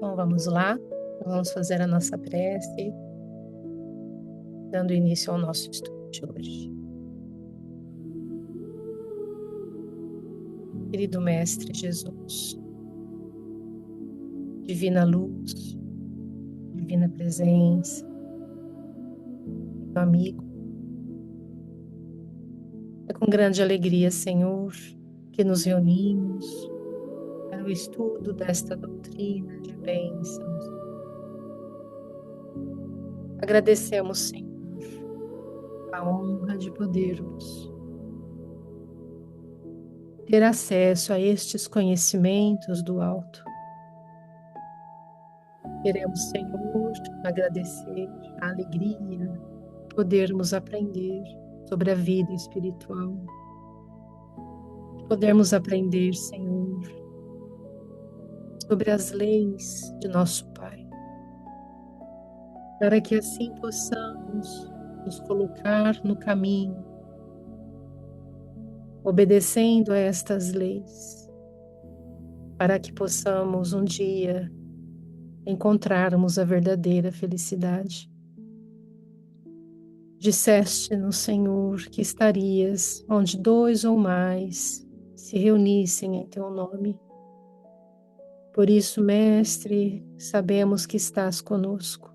Então vamos lá, vamos fazer a nossa prece, dando início ao nosso estudo de hoje. Querido Mestre Jesus, Divina Luz, Divina Presença, meu amigo, é com grande alegria, Senhor, que nos reunimos para o estudo desta doutrina de bênçãos. Agradecemos, Senhor, a honra de podermos ter acesso a estes conhecimentos do alto. Queremos, Senhor, agradecer a alegria de podermos aprender sobre a vida espiritual, de podermos aprender, Senhor, sobre as leis de nosso Pai, para que assim possamos nos colocar no caminho, obedecendo a estas leis, para que possamos um dia encontrarmos a verdadeira felicidade. Disseste-nos, Senhor, que estarias onde 2 ou mais se reunissem em teu nome. Por isso, Mestre, sabemos que estás conosco.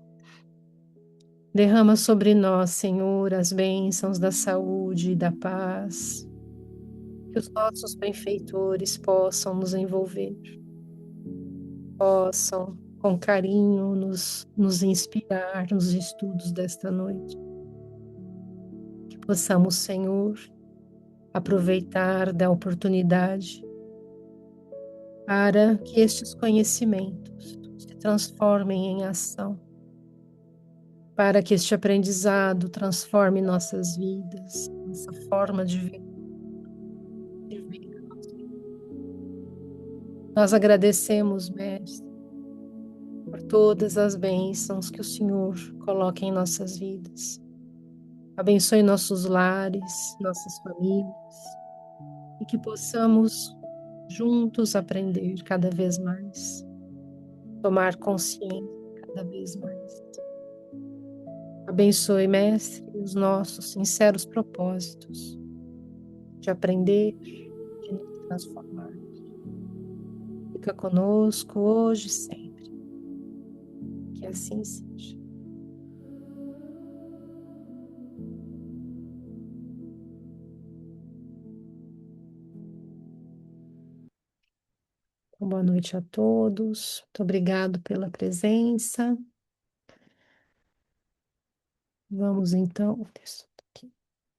Derrama sobre nós, Senhor, as bênçãos da saúde e da paz, que os nossos benfeitores possam nos envolver, possam, com carinho, nos inspirar nos estudos desta noite. Que possamos, Senhor, aproveitar da oportunidade para que estes conhecimentos se transformem em ação, para que este aprendizado transforme nossas vidas, nossa forma de ver. Nós agradecemos, Mestre, por todas as bênçãos que o Senhor coloca em nossas vidas. Abençoe nossos lares, nossas famílias, e que possamos juntos aprender cada vez mais, tomar consciência cada vez mais. Abençoe, Mestre, os nossos sinceros propósitos de aprender, de nos transformar. Fica conosco hoje e sempre. Que assim seja. Boa noite a todos. Muito obrigado pela presença. Vamos então,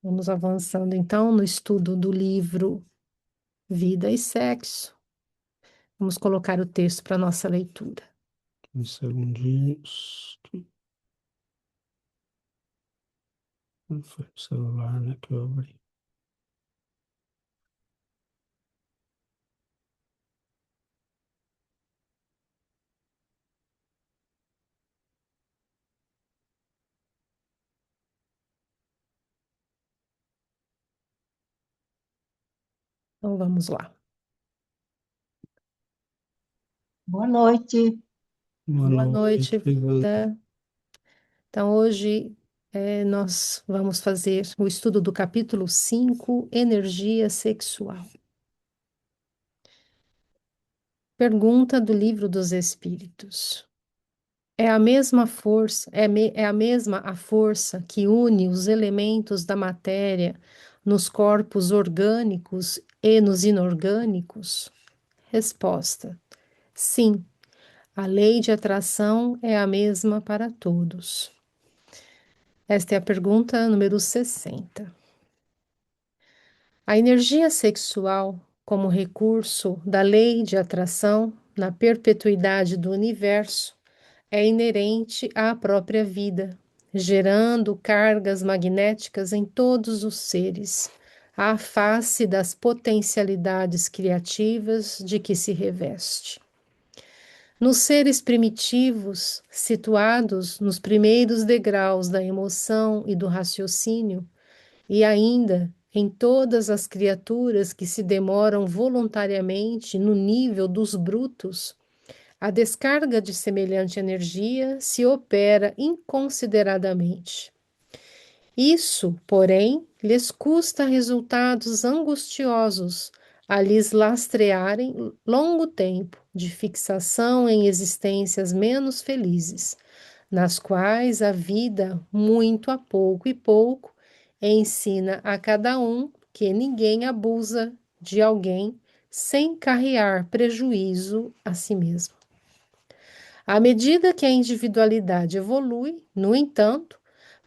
vamos avançando então no estudo do livro Vida e Sexo. Vamos colocar o texto para nossa leitura. Uns segundinhos. Não foi o celular, né, que eu abri. Então vamos lá. Boa noite. Boa noite, Vida. Vida. Então hoje nós vamos fazer o estudo do capítulo 5, Energia Sexual. Pergunta do Livro dos Espíritos. É a mesma força, é a mesma a força que une os elementos da matéria nos corpos orgânicos e nos inorgânicos? Resposta: sim, a lei de atração é a mesma para todos. Esta é a pergunta número 60. A energia sexual, como recurso da lei de atração na perpetuidade do universo, é inerente à própria vida, gerando cargas magnéticas em todos os seres, à face das potencialidades criativas de que se reveste. Nos seres primitivos, situados nos primeiros degraus da emoção e do raciocínio, e ainda em todas as criaturas que se demoram voluntariamente no nível dos brutos, A descarga de semelhante energia se opera inconsideradamente. Isso, porém, lhes custa resultados angustiosos a lhes lastrearem longo tempo de fixação em existências menos felizes, nas quais a vida, muito a pouco e pouco, ensina a cada um que ninguém abusa de alguém sem carrear prejuízo a si mesmo. À medida que a individualidade evolui, no entanto,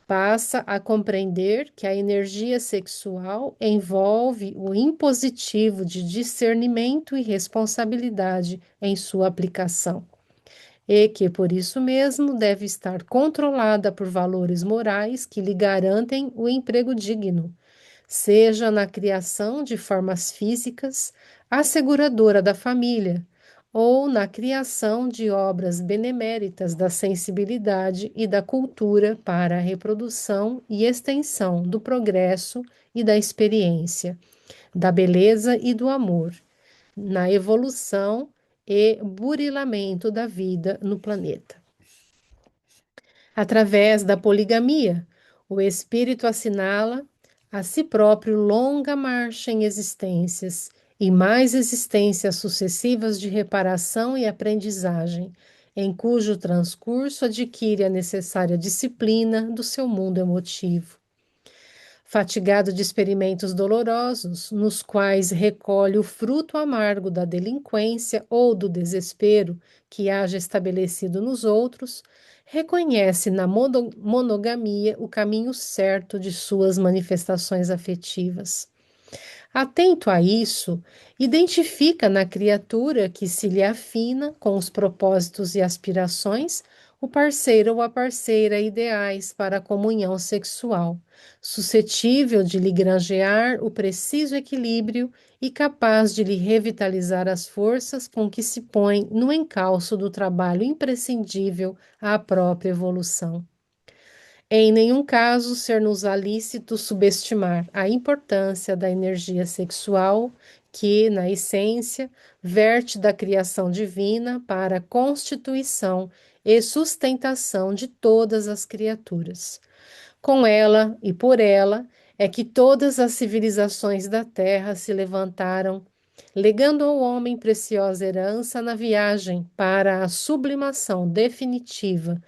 passa a compreender que a energia sexual envolve o impositivo de discernimento e responsabilidade em sua aplicação, e que, por isso mesmo, deve estar controlada por valores morais que lhe garantem o emprego digno, seja na criação de formas físicas, asseguradora da família, ou na criação de obras beneméritas da sensibilidade e da cultura para a reprodução e extensão do progresso e da experiência, da beleza e do amor, na evolução e burilamento da vida no planeta. Através da poligamia, o espírito assinala a si próprio longa marcha em existências e mais existências sucessivas de reparação e aprendizagem, em cujo transcurso adquire a necessária disciplina do seu mundo emotivo. Fatigado de experimentos dolorosos, nos quais recolhe o fruto amargo da delinquência ou do desespero que haja estabelecido nos outros, reconhece na monogamia o caminho certo de suas manifestações afetivas. Atento a isso, identifica na criatura que se lhe afina com os propósitos e aspirações o parceiro ou a parceira ideais para a comunhão sexual, suscetível de lhe granjear o preciso equilíbrio e capaz de lhe revitalizar as forças com que se põe no encalço do trabalho imprescindível à própria evolução. Em nenhum caso ser-nos-á lícito subestimar a importância da energia sexual que, na essência, verte da criação divina para a constituição e sustentação de todas as criaturas. Com ela e por ela é que todas as civilizações da Terra se levantaram, legando ao homem preciosa herança na viagem para a sublimação definitiva,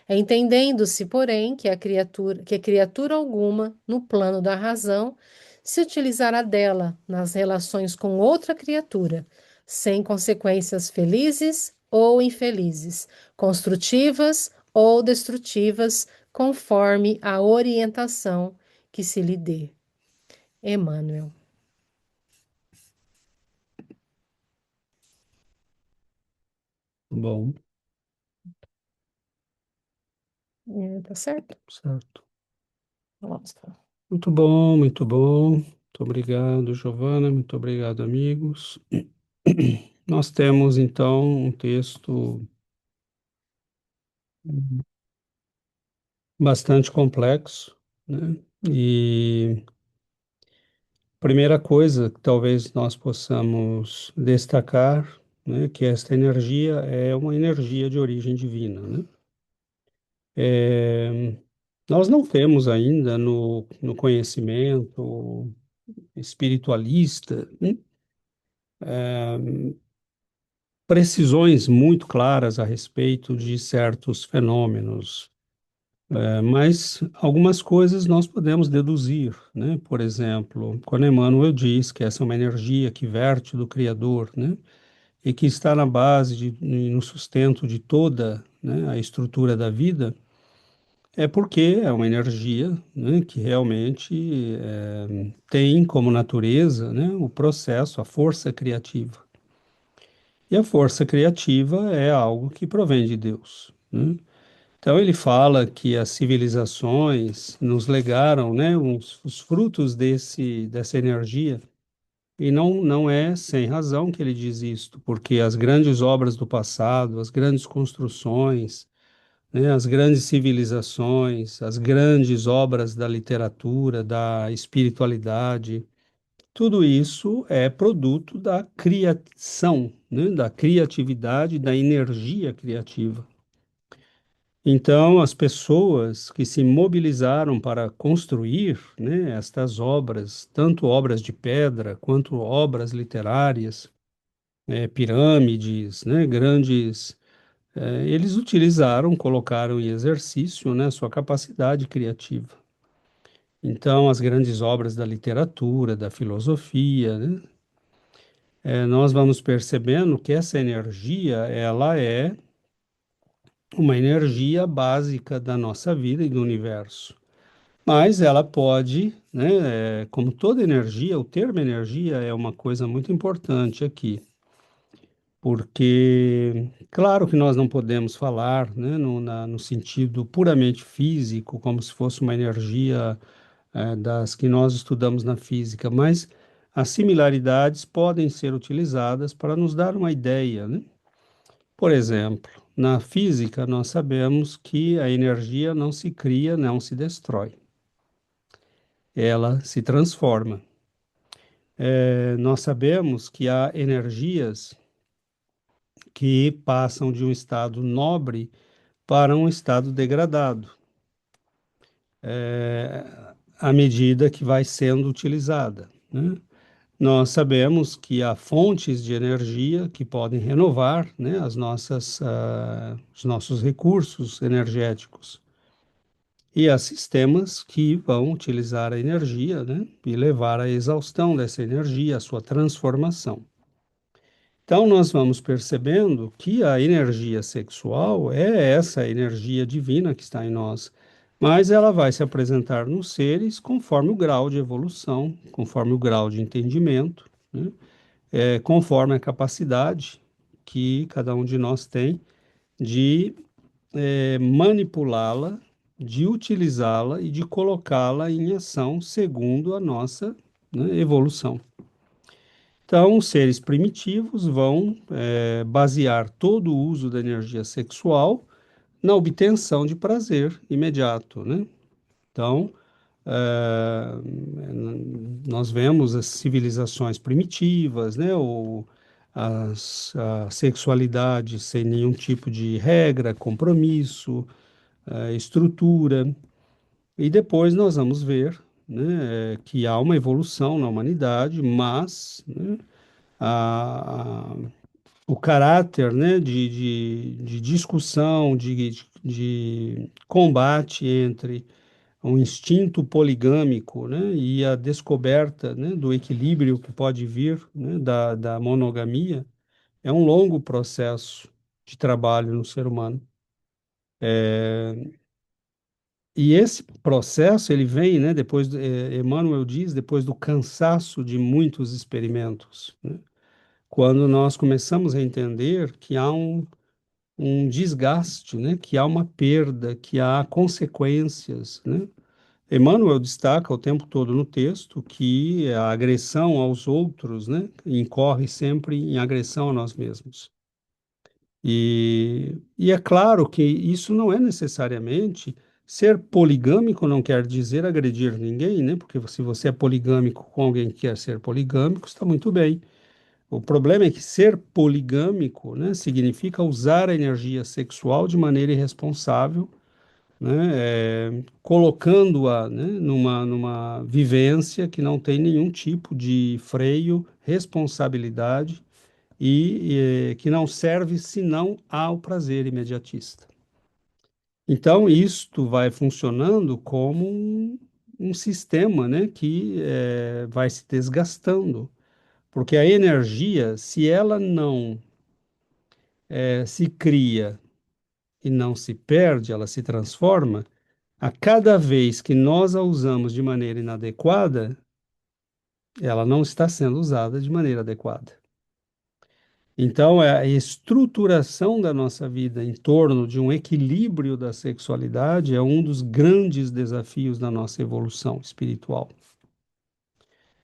entendendo-se, porém, que criatura alguma, no plano da razão, se utilizará dela nas relações com outra criatura, sem consequências felizes ou infelizes, construtivas ou destrutivas, conforme a orientação que se lhe dê. Emmanuel. Bom, Tá certo? certo. Vamos. Muito bom, muito bom. Muito obrigado, Giovana. Muito obrigado, amigos. Nós temos, então, um texto bastante complexo, né? E a primeira coisa que talvez nós possamos destacar, né, que esta energia é uma energia de origem divina, né? É, nós não temos ainda no conhecimento espiritualista, né, precisões muito claras a respeito de certos fenômenos, mas algumas coisas nós podemos deduzir, né? Por exemplo, quando Emmanuel diz que essa é uma energia que verte do Criador, né? E que está na base e no sustento de toda, né, a estrutura da vida, é porque é uma energia, né, que realmente tem como natureza, né, o processo, a força criativa. E a força criativa é algo que provém de Deus, né? Então ele fala que as civilizações nos legaram, né, os frutos dessa energia, e não é sem razão que ele diz isto, porque as grandes obras do passado, as grandes construções, né, as grandes civilizações, as grandes obras da literatura, da espiritualidade, Tudo isso é produto da criação, né? Da criatividade, da energia criativa. Então, as pessoas que se mobilizaram para construir, né, estas obras, tanto obras de pedra quanto obras literárias, pirâmides, né, grandes, eles utilizaram, colocaram em exercício, né, sua capacidade criativa. Então, as grandes obras da literatura, da filosofia, né, nós vamos percebendo que essa energia, ela é uma energia básica da nossa vida e do universo. Mas ela pode, né, como toda energia, o termo energia é uma coisa muito importante aqui, porque, claro que nós não podemos falar, né, no sentido puramente físico, como se fosse uma energia, das que nós estudamos na física, mas as similaridades podem ser utilizadas para nos dar uma ideia, né? Por exemplo, na física, nós sabemos que a energia não se cria, não se destrói, ela se transforma. Nós sabemos que há energias que passam de um estado nobre para um estado degradado, à medida que vai sendo utilizada, né? Nós sabemos que há fontes de energia que podem renovar, né, os nossos recursos energéticos. E há sistemas que vão utilizar a energia, né, e levar à exaustão dessa energia, à sua transformação. Então, nós vamos percebendo que a energia sexual é essa energia divina que está em nós, mas ela vai se apresentar nos seres conforme o grau de evolução, conforme o grau de entendimento, né? Conforme a capacidade que cada um de nós tem de manipulá-la, de utilizá-la e de colocá-la em ação segundo a nossa, né, evolução. Então, os seres primitivos vão basear todo o uso da energia sexual na obtenção de prazer imediato, né? Então, eh, nós vemos as civilizações primitivas, né? Ou a sexualidade sem nenhum tipo de regra, compromisso, estrutura. E depois nós vamos ver, né, que há uma evolução na humanidade, mas, né, a, o caráter, né, de discussão, de combate entre o instinto poligâmico, né, e a descoberta, né, do equilíbrio que pode vir, né, da monogamia, é um longo processo de trabalho no ser humano. E esse processo, ele vem, né, depois, Emmanuel diz, depois do cansaço de muitos experimentos, né? Quando nós começamos a entender que há um desgaste, né? Que há uma perda, que há consequências, né? Emmanuel destaca o tempo todo no texto que a agressão aos outros, né, incorre sempre em agressão a nós mesmos. E é claro que isso não é necessariamente ser poligâmico, não quer dizer agredir ninguém, né? Porque se você é poligâmico com alguém que quer ser poligâmico, está muito bem. O problema é que ser poligâmico, né, significa usar a energia sexual de maneira irresponsável, né, colocando-a, né, numa vivência que não tem nenhum tipo de freio, responsabilidade e que não serve senão ao prazer imediatista. Então, isto vai funcionando como um sistema, né, que vai se desgastando, porque a energia, se ela não se cria e não se perde, ela se transforma, a cada vez que nós a usamos de maneira inadequada, ela não está sendo usada de maneira adequada. Então, a estruturação da nossa vida em torno de um equilíbrio da sexualidade é um dos grandes desafios da nossa evolução espiritual,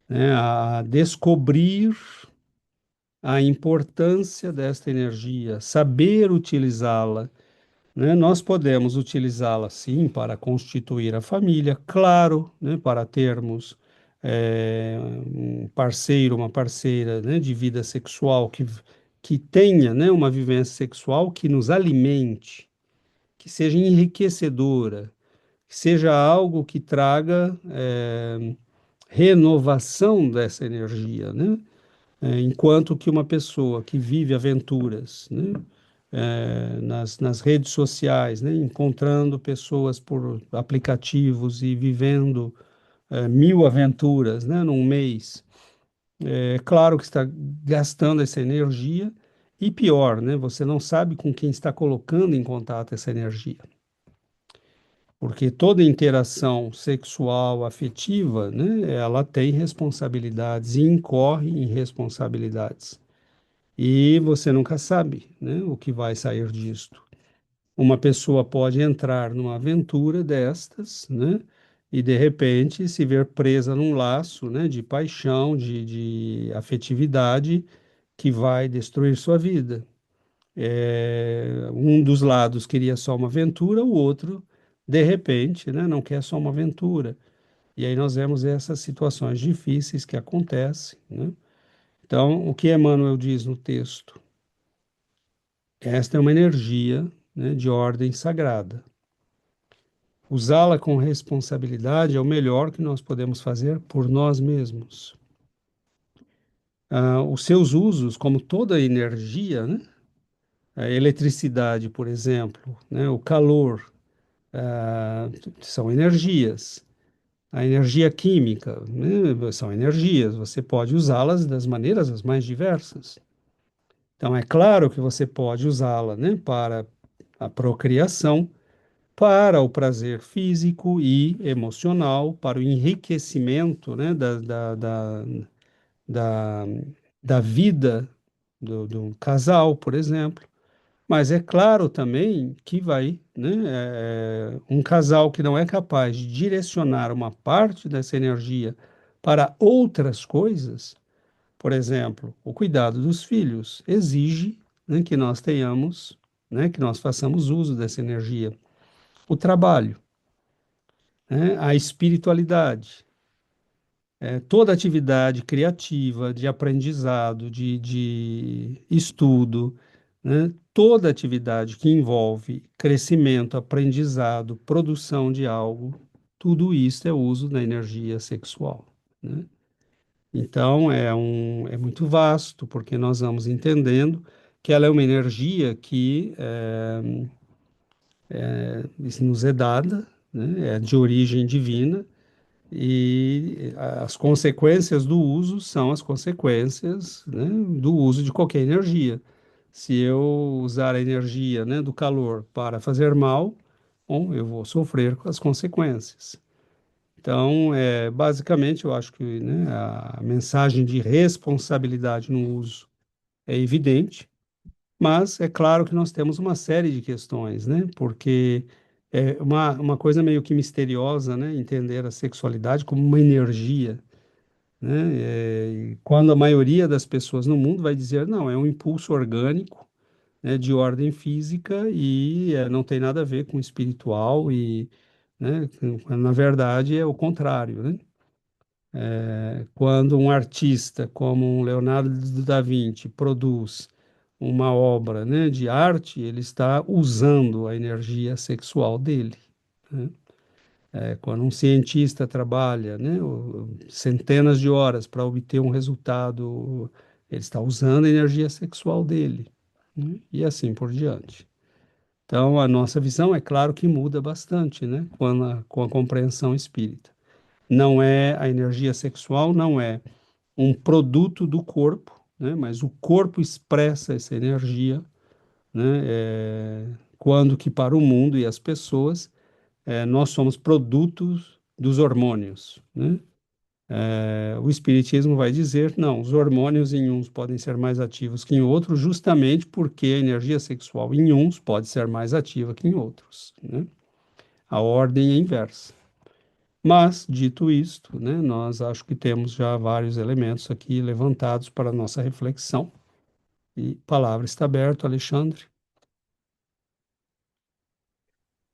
né? A descobrir a importância desta energia, saber utilizá-la, né? Nós podemos utilizá-la, sim, para constituir a família, claro, né? Para termos um parceiro, uma parceira, né, de vida sexual que tenha, né, uma vivência sexual que nos alimente, que seja enriquecedora, que seja algo que traga renovação dessa energia, né? Enquanto que uma pessoa que vive aventuras, né, nas redes sociais, né, encontrando pessoas por aplicativos e vivendo mil aventuras, né, num mês, é claro que está gastando essa energia e pior, né, você não sabe com quem está colocando em contato essa energia. Porque toda interação sexual, afetiva, né, ela tem responsabilidades e incorre em responsabilidades. E você nunca sabe, né, o que vai sair disto. Uma pessoa pode entrar numa aventura destas, né, e de repente se ver presa num laço, né, de paixão, de afetividade que vai destruir sua vida. Um dos lados queria só uma aventura, o outro, de repente, né, não quer só uma aventura. E aí nós vemos essas situações difíceis que acontecem, né? Então, o que Emmanuel diz no texto? Esta é uma energia, né, de ordem sagrada. Usá-la com responsabilidade é o melhor que nós podemos fazer por nós mesmos. Os seus usos, como toda energia, né, a eletricidade, por exemplo, né, o calor, são energias. A energia química, né, são energias. Você pode usá-las das maneiras as mais diversas. Então, é claro que você pode usá-la, né, para a procriação, para o prazer físico e emocional, para o enriquecimento, né, da, da vida do casal, por exemplo. Mas é claro também que vai, né, um casal que não é capaz de direcionar uma parte dessa energia para outras coisas, por exemplo, o cuidado dos filhos, exige, né, que nós tenhamos, né, que nós façamos uso dessa energia. O trabalho, né, a espiritualidade, toda atividade criativa, de aprendizado, de estudo, né, toda atividade que envolve crescimento, aprendizado, produção de algo, tudo isso é uso da energia sexual, né? Então é muito vasto, porque nós vamos entendendo que ela é uma energia que nos é dada, né, é de origem divina, e as consequências do uso são as consequências, né, do uso de qualquer energia. Se eu usar a energia, né, do calor para fazer mal, bom, eu vou sofrer com as consequências. Então, basicamente, eu acho que, né, a mensagem de responsabilidade no uso é evidente, mas é claro que nós temos uma série de questões, né? Porque é uma coisa meio que misteriosa, né? Entender a sexualidade como uma energia, né? E quando a maioria das pessoas no mundo vai dizer, não, é um impulso orgânico, né, de ordem física e não tem nada a ver com espiritual e, né, na verdade é o contrário, né? Quando um artista como um Leonardo da Vinci produz uma obra, né, de arte, ele está usando a energia sexual dele, né? Quando um cientista trabalha, né, centenas de horas para obter um resultado, ele está usando a energia sexual dele, né? E assim por diante. Então, a nossa visão, é claro que muda bastante, né, com a compreensão espírita. Não é a energia sexual, não é um produto do corpo, né? Mas o corpo expressa essa energia, né? Quando que para o mundo e as pessoas, nós somos produtos dos hormônios, né? O Espiritismo vai dizer, não, os hormônios em uns podem ser mais ativos que em outros, justamente porque a energia sexual em uns pode ser mais ativa que em outros, né? A ordem é inversa. Mas, dito isto, né, nós acho que temos já vários elementos aqui levantados para a nossa reflexão. E a palavra está aberta, Alexandre.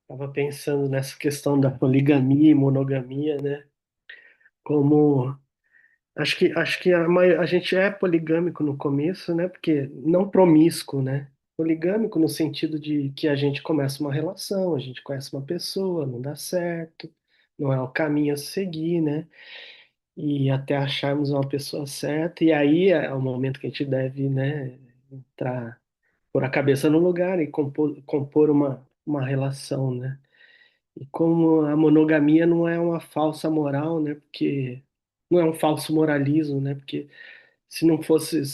Estava pensando nessa questão da poligamia e monogamia, né? Como acho que a gente é poligâmico no começo, né? Porque não promíscuo, né? Poligâmico no sentido de que a gente começa uma relação, a gente conhece uma pessoa, não dá certo, não é o caminho a seguir, né? E até acharmos uma pessoa certa, e aí é o momento que a gente deve, né, entrar, pôr a cabeça no lugar e compor uma relação, né? E como a monogamia não é uma falsa moral, né? Porque não é um falso moralismo, né? Porque se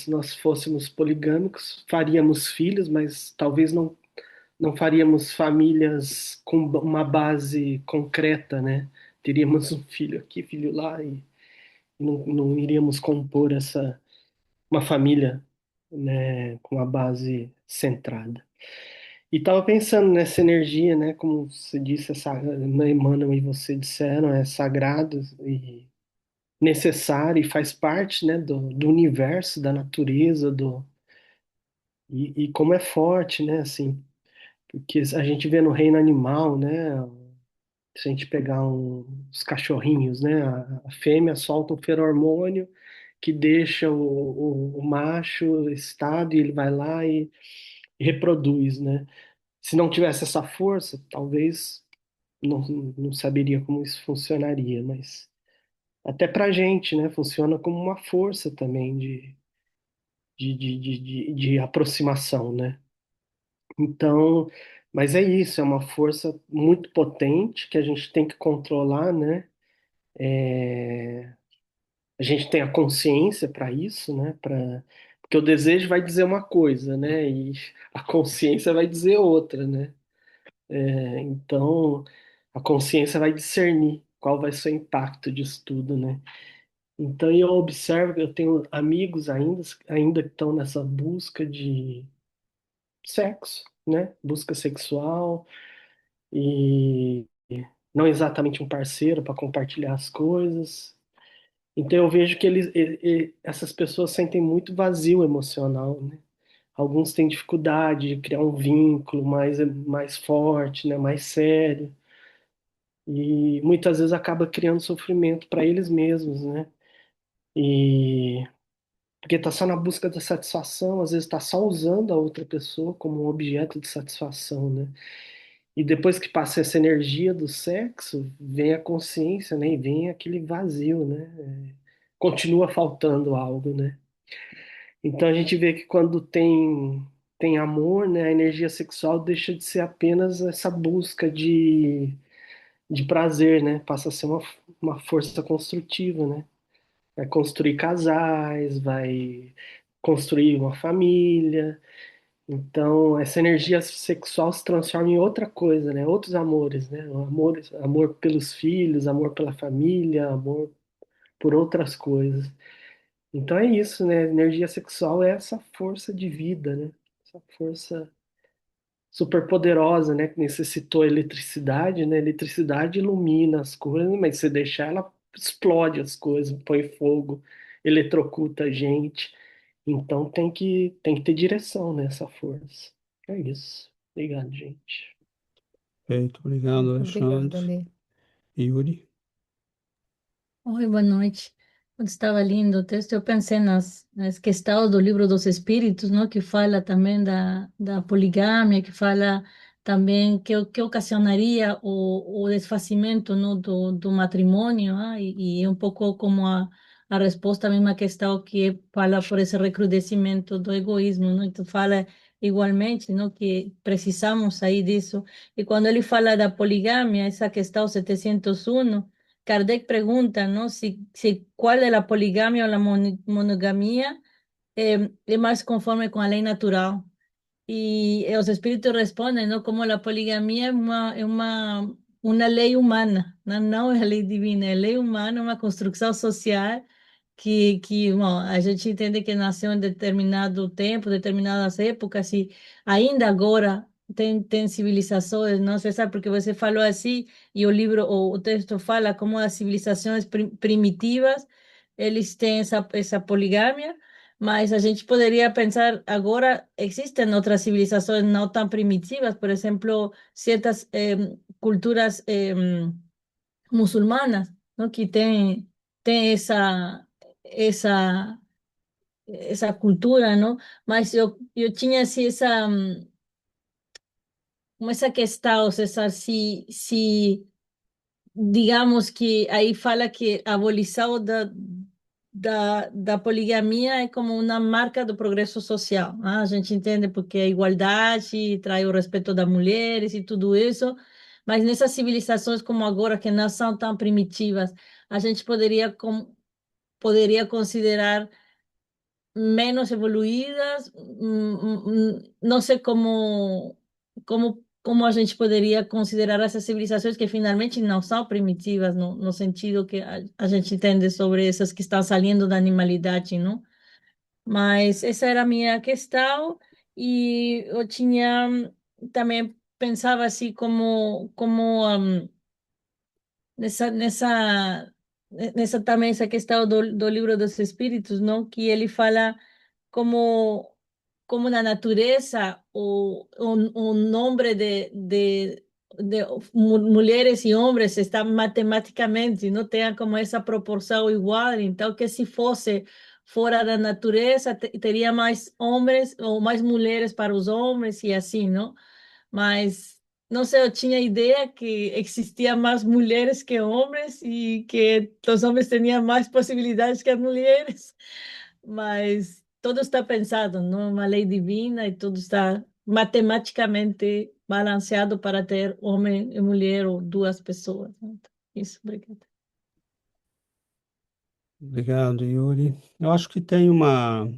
nós fôssemos poligâmicos, faríamos filhos, mas talvez não faríamos famílias com uma base concreta, né? Teríamos um filho aqui, filho lá, e não iríamos compor uma família, né, com uma base centrada. E estava pensando nessa energia, né? Como você disse, Emmanuel e você disseram, é sagrado e necessário e faz parte, né, do universo, da natureza, e como é forte, né? Assim, porque a gente vê no reino animal, né? Se a gente pegar os cachorrinhos, né? A fêmea solta um feromônio que deixa o macho excitado e ele vai lá e reproduz, né? Se não tivesse essa força, talvez não, não saberia como isso funcionaria, mas até pra gente, né? Funciona como uma força também de aproximação, né? Então, mas é isso, é uma força muito potente que a gente tem que controlar, né? É, a gente tem a consciência para isso, né? Porque o desejo vai dizer uma coisa, né? E a consciência vai dizer outra, né? Então, a consciência vai discernir qual vai ser o impacto disso tudo, né? Então, eu observo, eu tenho amigos ainda que estão nessa busca de sexo, né? Busca sexual e não exatamente um parceiro para compartilhar as coisas. Então, eu vejo que essas pessoas sentem muito vazio emocional, né? Alguns têm dificuldade de criar um vínculo mais forte, né? Mais sério. E muitas vezes acaba criando sofrimento para eles mesmos, né? E porque tá só na busca da satisfação, às vezes tá só usando a outra pessoa como um objeto de satisfação, né? E depois que passa essa energia do sexo, vem a consciência, né? E vem aquele vazio, né? Continua faltando algo, né? Então a gente vê que quando tem amor, né? A energia sexual deixa de ser apenas essa busca de prazer, né? Passa a ser uma força construtiva, né? Vai construir casais, vai construir uma família. Então, essa energia sexual se transforma em outra coisa, né? Outros amores, né? Amor pelos filhos, amor pela família, amor por outras coisas. Então é isso, né? Energia sexual é essa força de vida, né? Essa força super poderosa, né? Que necessitou eletricidade, né? Eletricidade ilumina as coisas, mas se deixar ela explode as coisas, põe fogo, eletrocuta a gente. Então tem que ter direção nessa força. É isso. Obrigado, gente. Perfeito, obrigado, Muito Alexandre. obrigada, Lê. Yuri. Oi, boa noite. Quando estava lendo o texto, eu pensei nas questões do livro dos Espíritos, não? Que fala também da poligamia, que fala também que ocasionaria o desfazimento, não? Do matrimônio, ah? E é um pouco como a resposta à mesma questão que fala por esse recrudescimento do egoísmo, não? Então fala igualmente, não? Que precisamos sair disso. E quando ele fala da poligamia, essa questão 701, Kardec pregunta, ¿no? Si cuál de la poligamia o la monogamia es más conforme con la ley natural. Y los espíritus responden, ¿no? Como la poligamia una ley humana, no, não é lei divina, é lei humana, uma construção social bom, a gente entende que nasceu em determinado tempo, determinadas épocas, e ainda agora tem civilizações, não sei, sabe, porque você falou assim, e o livro, o texto fala como as civilizações primitivas, eles têm essa poligamia, mas a gente poderia pensar agora, existem outras civilizações não tão primitivas, por exemplo, certas culturas muçulmanas, não? Que têm tem essa, essa cultura, não? Mas eu tinha assim como essa questão, César, se digamos que aí fala que a abolição da poligamia é como uma marca do progresso social. A gente entende porque a igualdade traz o respeito das mulheres e tudo isso, mas nessas civilizações como agora, que não são tão primitivas, a gente poderia considerar menos evoluídas, não sei como a gente poderia considerar essas civilizações que finalmente não são primitivas, no sentido que a gente entende sobre essas que estão saindo da animalidade, não? Mas essa era a minha questão e eu tinha também pensava assim nessa também essa questão do livro dos espíritos, não? Que ele fala como como na natureza o número de mulheres e homens está matematicamente, não tem como essa proporção igual, então que se fosse fora da natureza teria mais homens ou mais mulheres para os homens e assim, não? Mas não sei, eu tinha a ideia que existia mais mulheres que homens e que os homens tinham mais possibilidades que as mulheres, mas tudo está pensado, não? Uma lei divina e tudo está matematicamente balanceado para ter homem e mulher ou duas pessoas, né? Isso, obrigada. Obrigado, Yuri. Eu acho que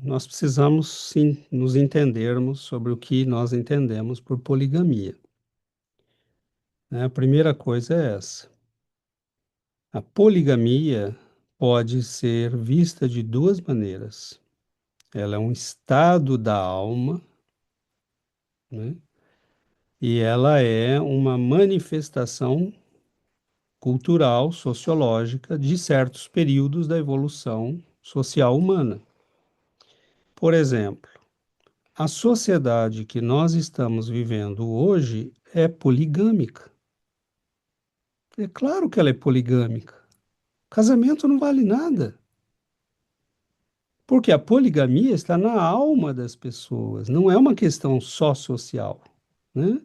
nós precisamos sim nos entendermos sobre o que nós entendemos por poligamia, né? A primeira coisa é essa. A poligamia pode ser vista de duas maneiras. Ela é um estado da alma, né? E ela é uma manifestação cultural, sociológica de certos períodos da evolução social humana. Por exemplo, a sociedade que nós estamos vivendo hoje é poligâmica. É claro que ela é poligâmica. Casamento não vale nada. Porque a poligamia está na alma das pessoas, não é uma questão só social, né?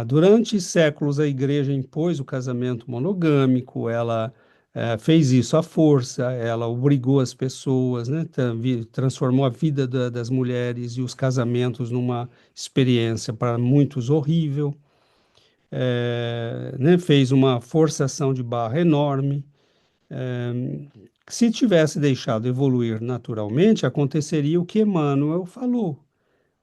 Durante séculos, a igreja impôs o casamento monogâmico, ela fez isso à força, ela obrigou as pessoas, né? Transformou a vida das mulheres e os casamentos numa experiência para muitos horrível, né? Fez uma forçação de barra enorme. Se tivesse deixado evoluir naturalmente, aconteceria o que Emmanuel falou.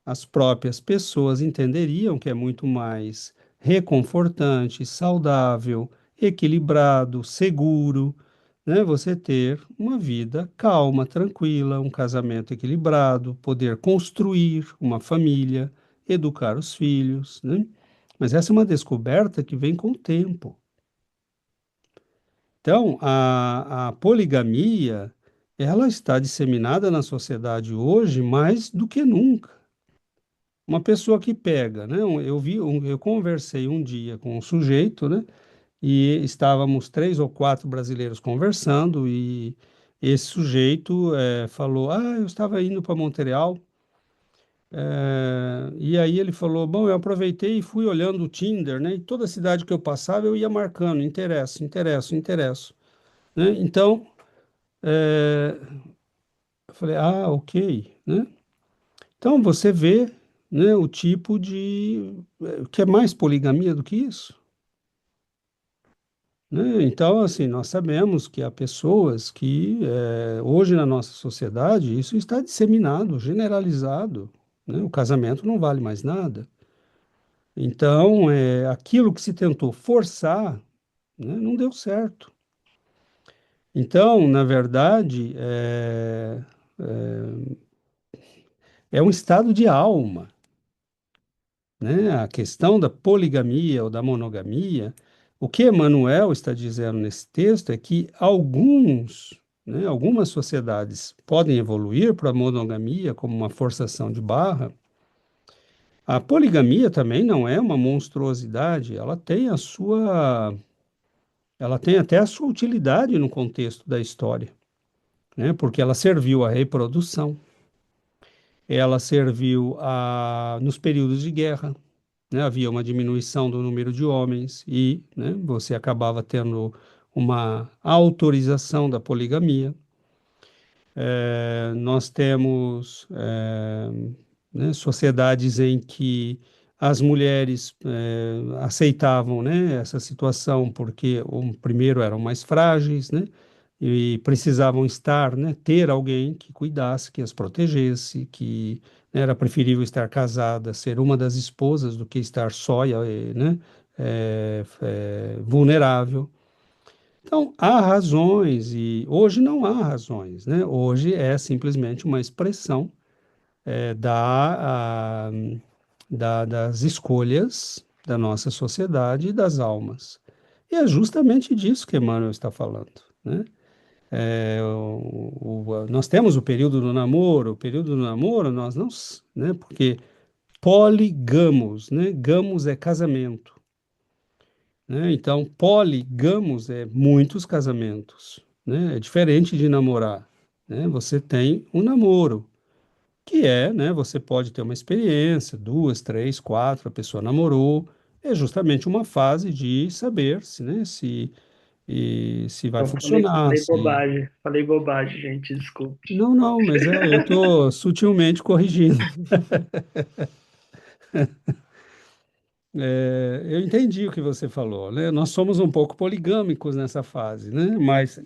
As próprias pessoas entenderiam que é muito mais reconfortante, saudável, equilibrado, seguro, né? Você ter uma vida calma, tranquila, um casamento equilibrado, poder construir uma família, educar os filhos, né? Mas essa é uma descoberta que vem com o tempo. Então, a poligamia, ela está disseminada na sociedade hoje mais do que nunca. Uma pessoa que pega, né? Eu conversei um dia com um sujeito, né? E estávamos três ou quatro brasileiros conversando e esse sujeito falou, eu estava indo para Montreal, e aí ele falou, bom, eu aproveitei e fui olhando o Tinder, né? E toda cidade que eu passava eu ia marcando, interesso, interesso, interesso, né? Então, eu falei, ok, né? Então você vê, né, o tipo de que é mais poligamia do que isso, né? Então, assim, nós sabemos que há pessoas que hoje na nossa sociedade isso está disseminado, generalizado, né? O casamento não vale mais nada. Então, aquilo que se tentou forçar, né, não deu certo. Então, na verdade, é um estado de alma, né? A questão da poligamia ou da monogamia, o que Emmanuel está dizendo nesse texto é que algumas sociedades podem evoluir para a monogamia como uma forçação de barra. A poligamia também não é uma monstruosidade, ela tem ela tem até a sua utilidade no contexto da história, né? Porque ela serviu à reprodução, ela serviu nos períodos de guerra, né? Havia uma diminuição do número de homens e, né, você acabava tendo uma autorização da poligamia. Nós temos né, sociedades em que as mulheres aceitavam, né, essa situação porque, primeiro, eram mais frágeis, né, e precisavam estar, né, ter alguém que cuidasse, que as protegesse, que né, era preferível estar casada, ser uma das esposas do que estar só, né, vulnerável. Então, há razões, e hoje não há razões, né? Hoje é simplesmente uma expressão eh, da, a- das escolhas da nossa sociedade e das almas. E é justamente disso que Emmanuel está falando, né? Nós temos o período do namoro nós não, né? Porque poligamos, né? Gamos é casamento, né? Então, poligamos é muitos casamentos, né? É diferente de namorar, né? Você tem um namoro, que é, né? Você pode ter uma experiência, duas, três, quatro, a pessoa namorou, é justamente uma fase de saber se, né? Se vai Eu falei, funcionar, falei se... bobagem. Falei bobagem, gente, desculpe. Não, não, mas eu estou sutilmente corrigindo. Eu entendi o que você falou, né? Nós somos um pouco poligâmicos nessa fase, né? Mas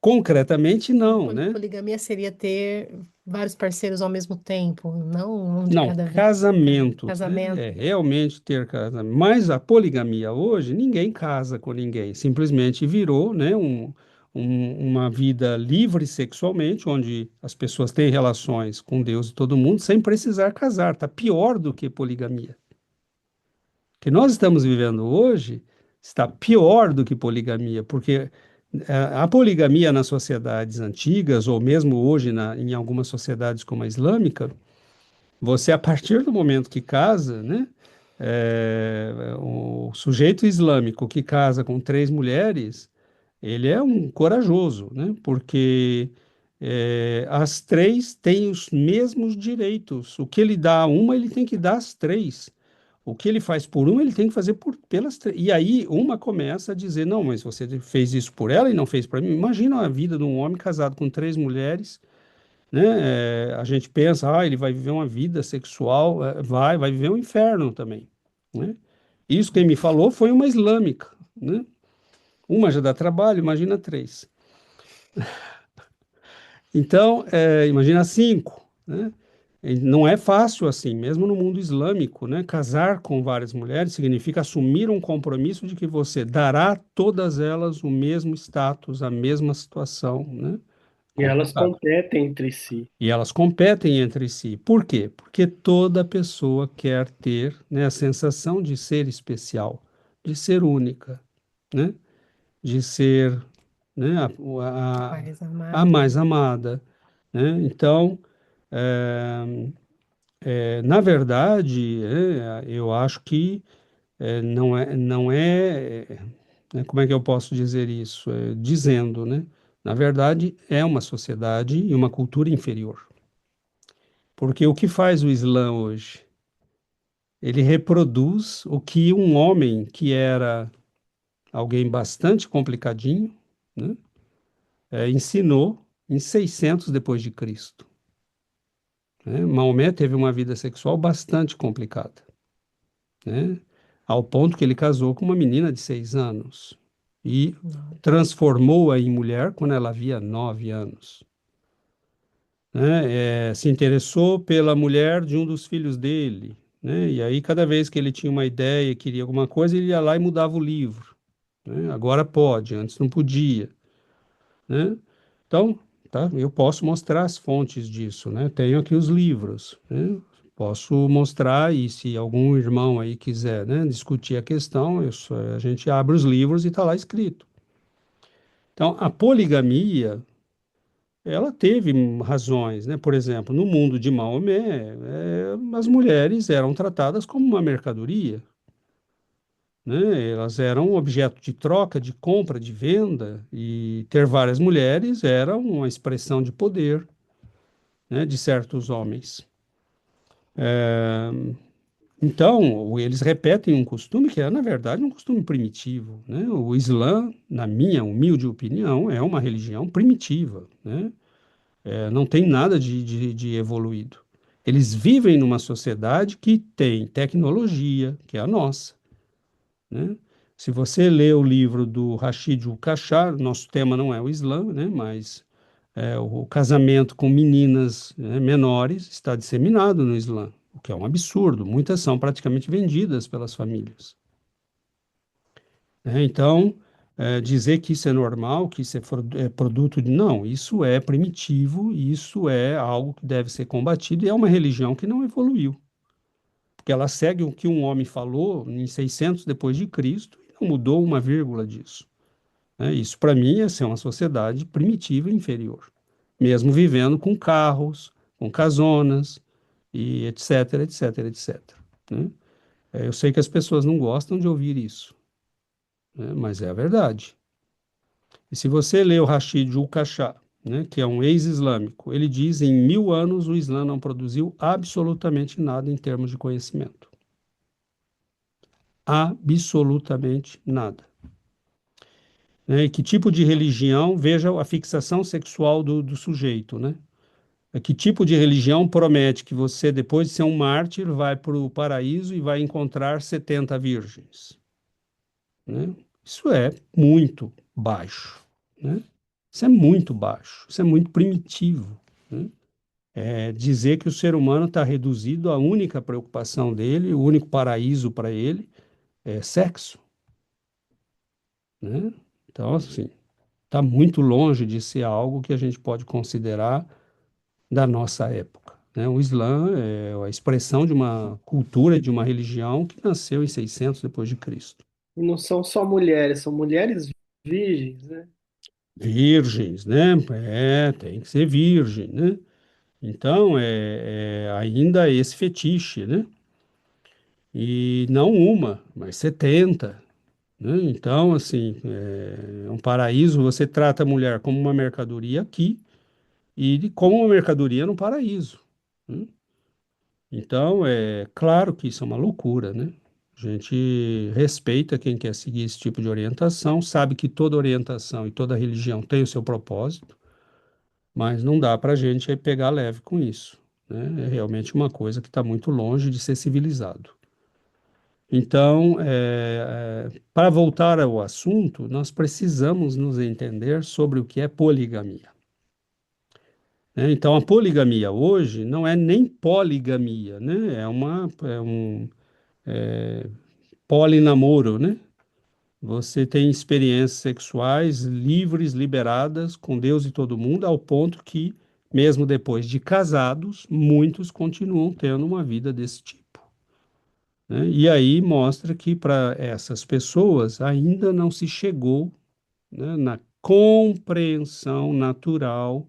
concretamente não, né? Poligamia seria ter vários parceiros ao mesmo tempo, não um de Não, cada vez. casamentos, né? Casamento. É realmente ter casamento. Mas a poligamia hoje, ninguém casa com ninguém. Simplesmente virou, né, uma vida livre sexualmente, onde as pessoas têm relações com Deus e todo mundo sem precisar casar. Tá pior do que poligamia. O que nós estamos vivendo hoje está pior do que poligamia, porque a poligamia nas sociedades antigas, ou mesmo hoje em algumas sociedades como a islâmica, você, a partir do momento que casa, né, o sujeito islâmico que casa com três mulheres, ele é um corajoso, né, porque as três têm os mesmos direitos. O que ele dá a uma, ele tem que dar às três. O que ele faz por uma, ele tem que fazer pelas três. E aí uma começa a dizer, não, mas você fez isso por ela e não fez para mim. Imagina a vida de um homem casado com três mulheres, né? A gente pensa, ele vai viver uma vida sexual, vai viver um inferno também, né? Isso quem me falou foi uma islâmica, né? Uma já dá trabalho, imagina três. Então, imagina cinco, né? E não é fácil assim, mesmo no mundo islâmico, né? Casar com várias mulheres significa assumir um compromisso de que você dará a todas elas o mesmo status, a mesma situação, né? E elas Complicado. competem entre si. E elas competem entre si. Por quê? Porque toda pessoa quer ter, né, a sensação de ser especial, de ser única, né? De ser, né, Mais a amada. mais amada, né? Então, na verdade, eu acho que não é, como é que eu posso dizer isso? Dizendo, né? Na verdade, é uma sociedade e uma cultura inferior. Porque o que faz o Islã hoje? Ele reproduz o que um homem que era alguém bastante complicadinho, né, ensinou em 600 depois de Cristo, né? Maomé teve uma vida sexual bastante complicada, né, ao ponto que ele casou com uma menina de 6 anos e Não. transformou-a em mulher quando ela havia 9 anos. Né, se interessou pela mulher de um dos filhos dele, né? E aí, cada vez que ele tinha uma ideia, queria alguma coisa, ele ia lá e mudava o livro, né? Agora pode, antes não podia, né? Então, tá, eu posso mostrar as fontes disso, né? Tenho aqui os livros, né? Posso mostrar e se algum irmão aí quiser, né, discutir a questão, a gente abre os livros e está lá escrito. Então, a poligamia ela teve razões, né? Por exemplo, no mundo de Maomé, as mulheres eram tratadas como uma mercadoria, né? Elas eram objeto de troca, de compra, de venda, e ter várias mulheres era uma expressão de poder, né, de certos homens. Então, eles repetem um costume que é, na verdade, um costume primitivo, né? O Islã, na minha humilde opinião, é uma religião primitiva, né? Não tem nada de evoluído. Eles vivem numa sociedade que tem tecnologia, que é a nossa, né? Se você lê o livro do Rashid Al-Kashar, nosso tema não é o Islã, né? Mas o casamento com meninas, né, menores está disseminado no Islã, o que é um absurdo. Muitas são praticamente vendidas pelas famílias, né? Então, dizer que isso é normal, que isso é produto de... Não, isso é primitivo, isso é algo que deve ser combatido e é uma religião que não evoluiu, porque ela segue o que um homem falou em 600 depois de Cristo e não mudou uma vírgula disso, né? Isso, para mim, é ser uma sociedade primitiva e inferior, mesmo vivendo com carros, com casonas, e etc, etc, etc, né? Eu sei que as pessoas não gostam de ouvir isso, né? Mas é a verdade. E se você lê o Rashid Ul-Kashar, né, que é um ex-islâmico, ele diz em 1000 anos o Islã não produziu absolutamente nada em termos de conhecimento. Absolutamente nada. Né? E que tipo de religião, veja a fixação sexual do sujeito, né? Que tipo de religião promete que você, depois de ser um mártir, vai para o paraíso e vai encontrar 70 virgens, né? Isso é muito baixo, né? Isso é muito baixo, isso é muito primitivo, né? Dizer que o ser humano está reduzido à única preocupação dele, o único paraíso para ele é sexo, né? Então, assim, está muito longe de ser algo que a gente pode considerar da nossa época, né? O Islã é a expressão de uma cultura, de uma religião que nasceu em 600 depois de Cristo. E não são só mulheres, são mulheres virgens, né? Virgens, né? Tem que ser virgem, né? Então, ainda esse fetiche, né? E não uma, mas 70, né? Então, assim, é um paraíso, você trata a mulher como uma mercadoria aqui e como uma mercadoria no paraíso, né? Então, é claro que isso é uma loucura, né? A gente respeita quem quer seguir esse tipo de orientação, sabe que toda orientação e toda religião tem o seu propósito, mas não dá para a gente pegar leve com isso, né? É realmente uma coisa que está muito longe de ser civilizado. Então, para voltar ao assunto, nós precisamos nos entender sobre o que é poligamia, né? Então, a poligamia hoje não é nem poligamia, né? É um polinamoro, né? Você tem experiências sexuais livres, liberadas com Deus e todo mundo, ao ponto que, mesmo depois de casados, muitos continuam tendo uma vida desse tipo, né? E aí mostra que para essas pessoas ainda não se chegou, né, na compreensão natural,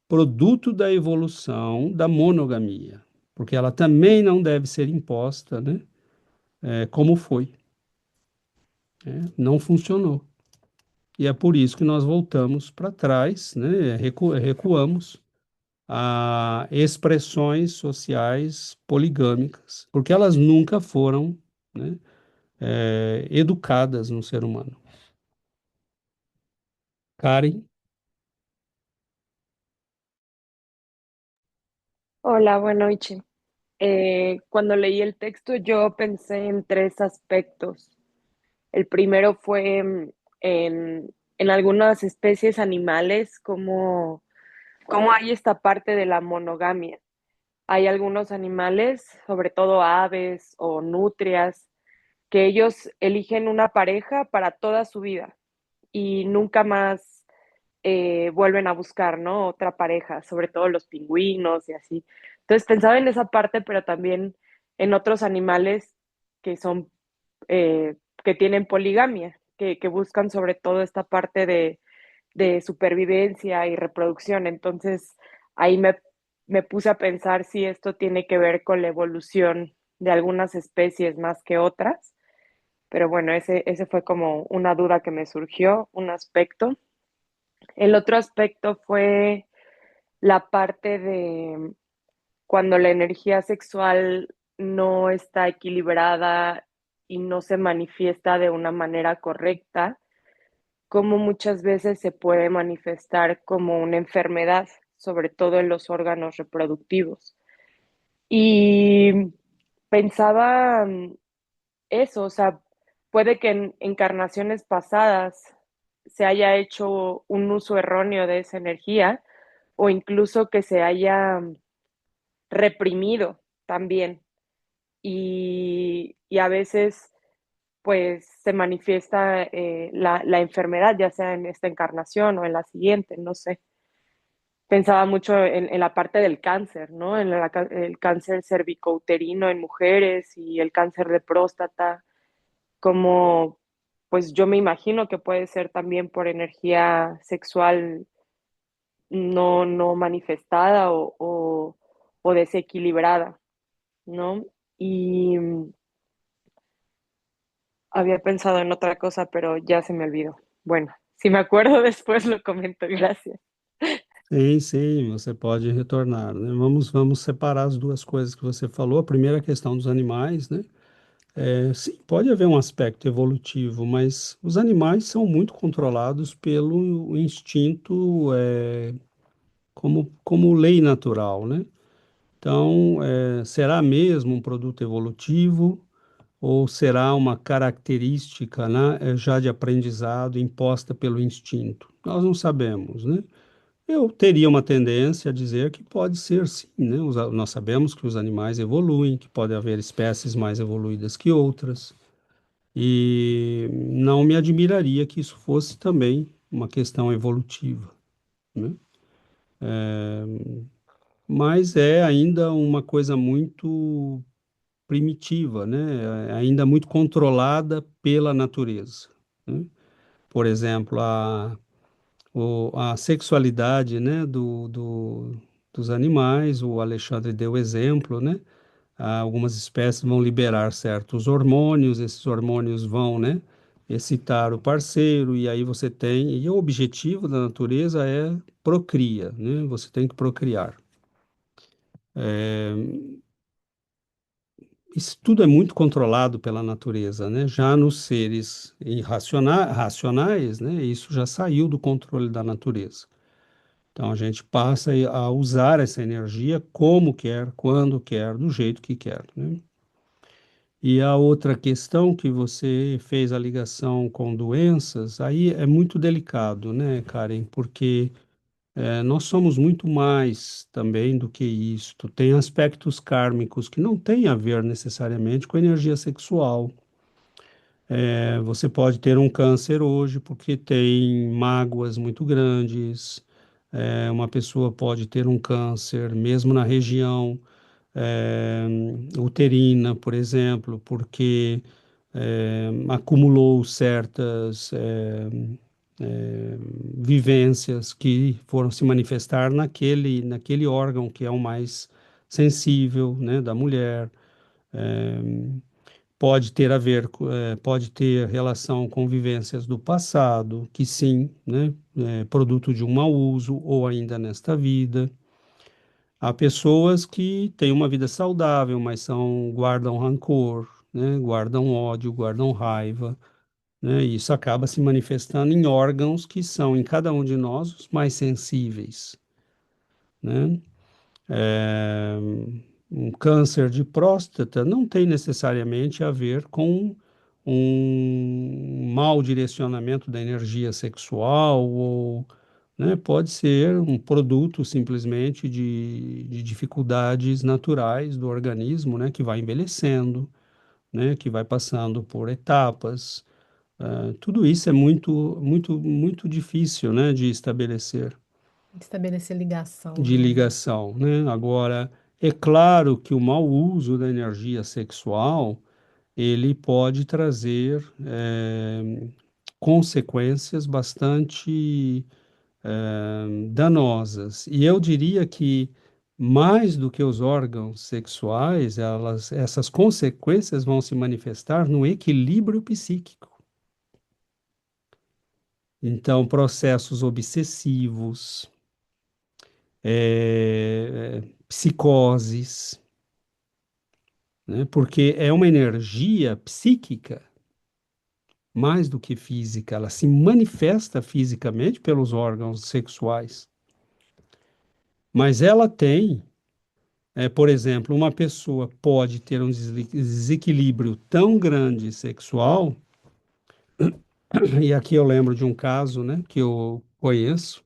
produto da evolução da monogamia, porque ela também não deve ser imposta, né, como foi, né? Não funcionou. E é por isso que nós voltamos para trás, né, recuamos a expressões sociais poligâmicas, porque elas nunca foram, né, educadas no ser humano. Karen, Hola, buenas noches. Cuando leí el texto yo pensé en tres aspectos. El primero fue en algunas especies animales, cómo hay esta parte de la monogamia. Hay algunos animales, sobre todo aves o nutrias, que ellos eligen una pareja para toda su vida y nunca más vuelven a buscar, ¿no? Otra pareja, sobre todo los pingüinos y así. Entonces pensaba en esa parte, pero también en otros animales que son, que tienen poligamia, que buscan sobre todo esta parte de supervivencia y reproducción. Entonces ahí me puse a pensar si esto tiene que ver con la evolución de algunas especies más que otras. Pero bueno, ese fue como una duda que me surgió, un aspecto. El otro aspecto fue la parte de cuando la energía sexual no está equilibrada y no se manifiesta de una manera correcta, como muchas veces se puede manifestar como una enfermedad, sobre todo en los órganos reproductivos. Y pensaba eso, o sea, puede que en encarnaciones pasadas se haya hecho un uso erróneo de esa energía o incluso que se haya reprimido también y a veces pues se manifiesta la enfermedad, ya sea en esta encarnación o en la siguiente, no sé. Pensaba mucho en la parte del cáncer, ¿no? El cáncer cervicouterino en mujeres y el cáncer de próstata, como pues yo me imagino que puede ser también por energía sexual no manifestada o desequilibrada, ¿no? Y había pensado en otra cosa, pero ya se me olvidó. Bueno, si me acuerdo después lo comento, gracias. Sim, sim, você pode retornar, né? Vamos separar as duas coisas que você falou. A primeira é a questão dos animais, né? Sim, pode haver um aspecto evolutivo, mas os animais são muito controlados pelo instinto, como lei natural, né? Então, será mesmo um produto evolutivo ou será uma característica, né, já de aprendizado imposta pelo instinto? Nós não sabemos, né? Eu teria uma tendência a dizer que pode ser sim, né? Nós sabemos que os animais evoluem, que pode haver espécies mais evoluídas que outras, e não me admiraria que isso fosse também uma questão evolutiva, né? Mas é ainda uma coisa muito primitiva, né? É ainda muito controlada pela natureza, né? Por exemplo, a sexualidade, né, dos animais, o Alexandre deu exemplo, né? Algumas espécies vão liberar certos hormônios, esses hormônios vão, né, excitar o parceiro, e aí você tem, e o objetivo da natureza é procria, né? Você tem que procriar. Isso tudo é muito controlado pela natureza, né? Já nos seres racionais, né, isso já saiu do controle da natureza. Então a gente passa a usar essa energia como quer, quando quer, do jeito que quer, né? E a outra questão que você fez a ligação com doenças, aí é muito delicado, né, Karen? Porque nós somos muito mais também do que isto. Tem aspectos kármicos que não têm a ver necessariamente com energia sexual. Você pode ter um câncer hoje porque tem mágoas muito grandes. Uma pessoa pode ter um câncer mesmo na região é, uterina, por exemplo, porque acumulou certas vivências que foram se manifestar naquele órgão que é o mais sensível, né, da mulher. Pode ter a ver, pode ter relação com vivências do passado, que sim, né, produto de um mau uso ou ainda nesta vida. Há pessoas que têm uma vida saudável, mas guardam rancor, né, guardam ódio, guardam raiva, né, e isso acaba se manifestando em órgãos que são, em cada um de nós, os mais sensíveis, né? É, um câncer de próstata não tem necessariamente a ver com um mau direcionamento da energia sexual ou, né, pode ser um produto simplesmente de dificuldades naturais do organismo, né, que vai envelhecendo, né, que vai passando por etapas. Tudo isso é muito difícil, né, de estabelecer Estabelecer ligação, de né? ligação, né? Agora, é claro que o mau uso da energia sexual, ele pode trazer consequências bastante danosas. E eu diria que mais do que os órgãos sexuais, essas consequências vão se manifestar no equilíbrio psíquico. Então, processos obsessivos, psicoses, né? Porque é uma energia psíquica mais do que física, ela se manifesta fisicamente pelos órgãos sexuais, mas ela tem, por exemplo, uma pessoa pode ter um desequilíbrio tão grande sexual, e aqui eu lembro de um caso, né, que eu conheço,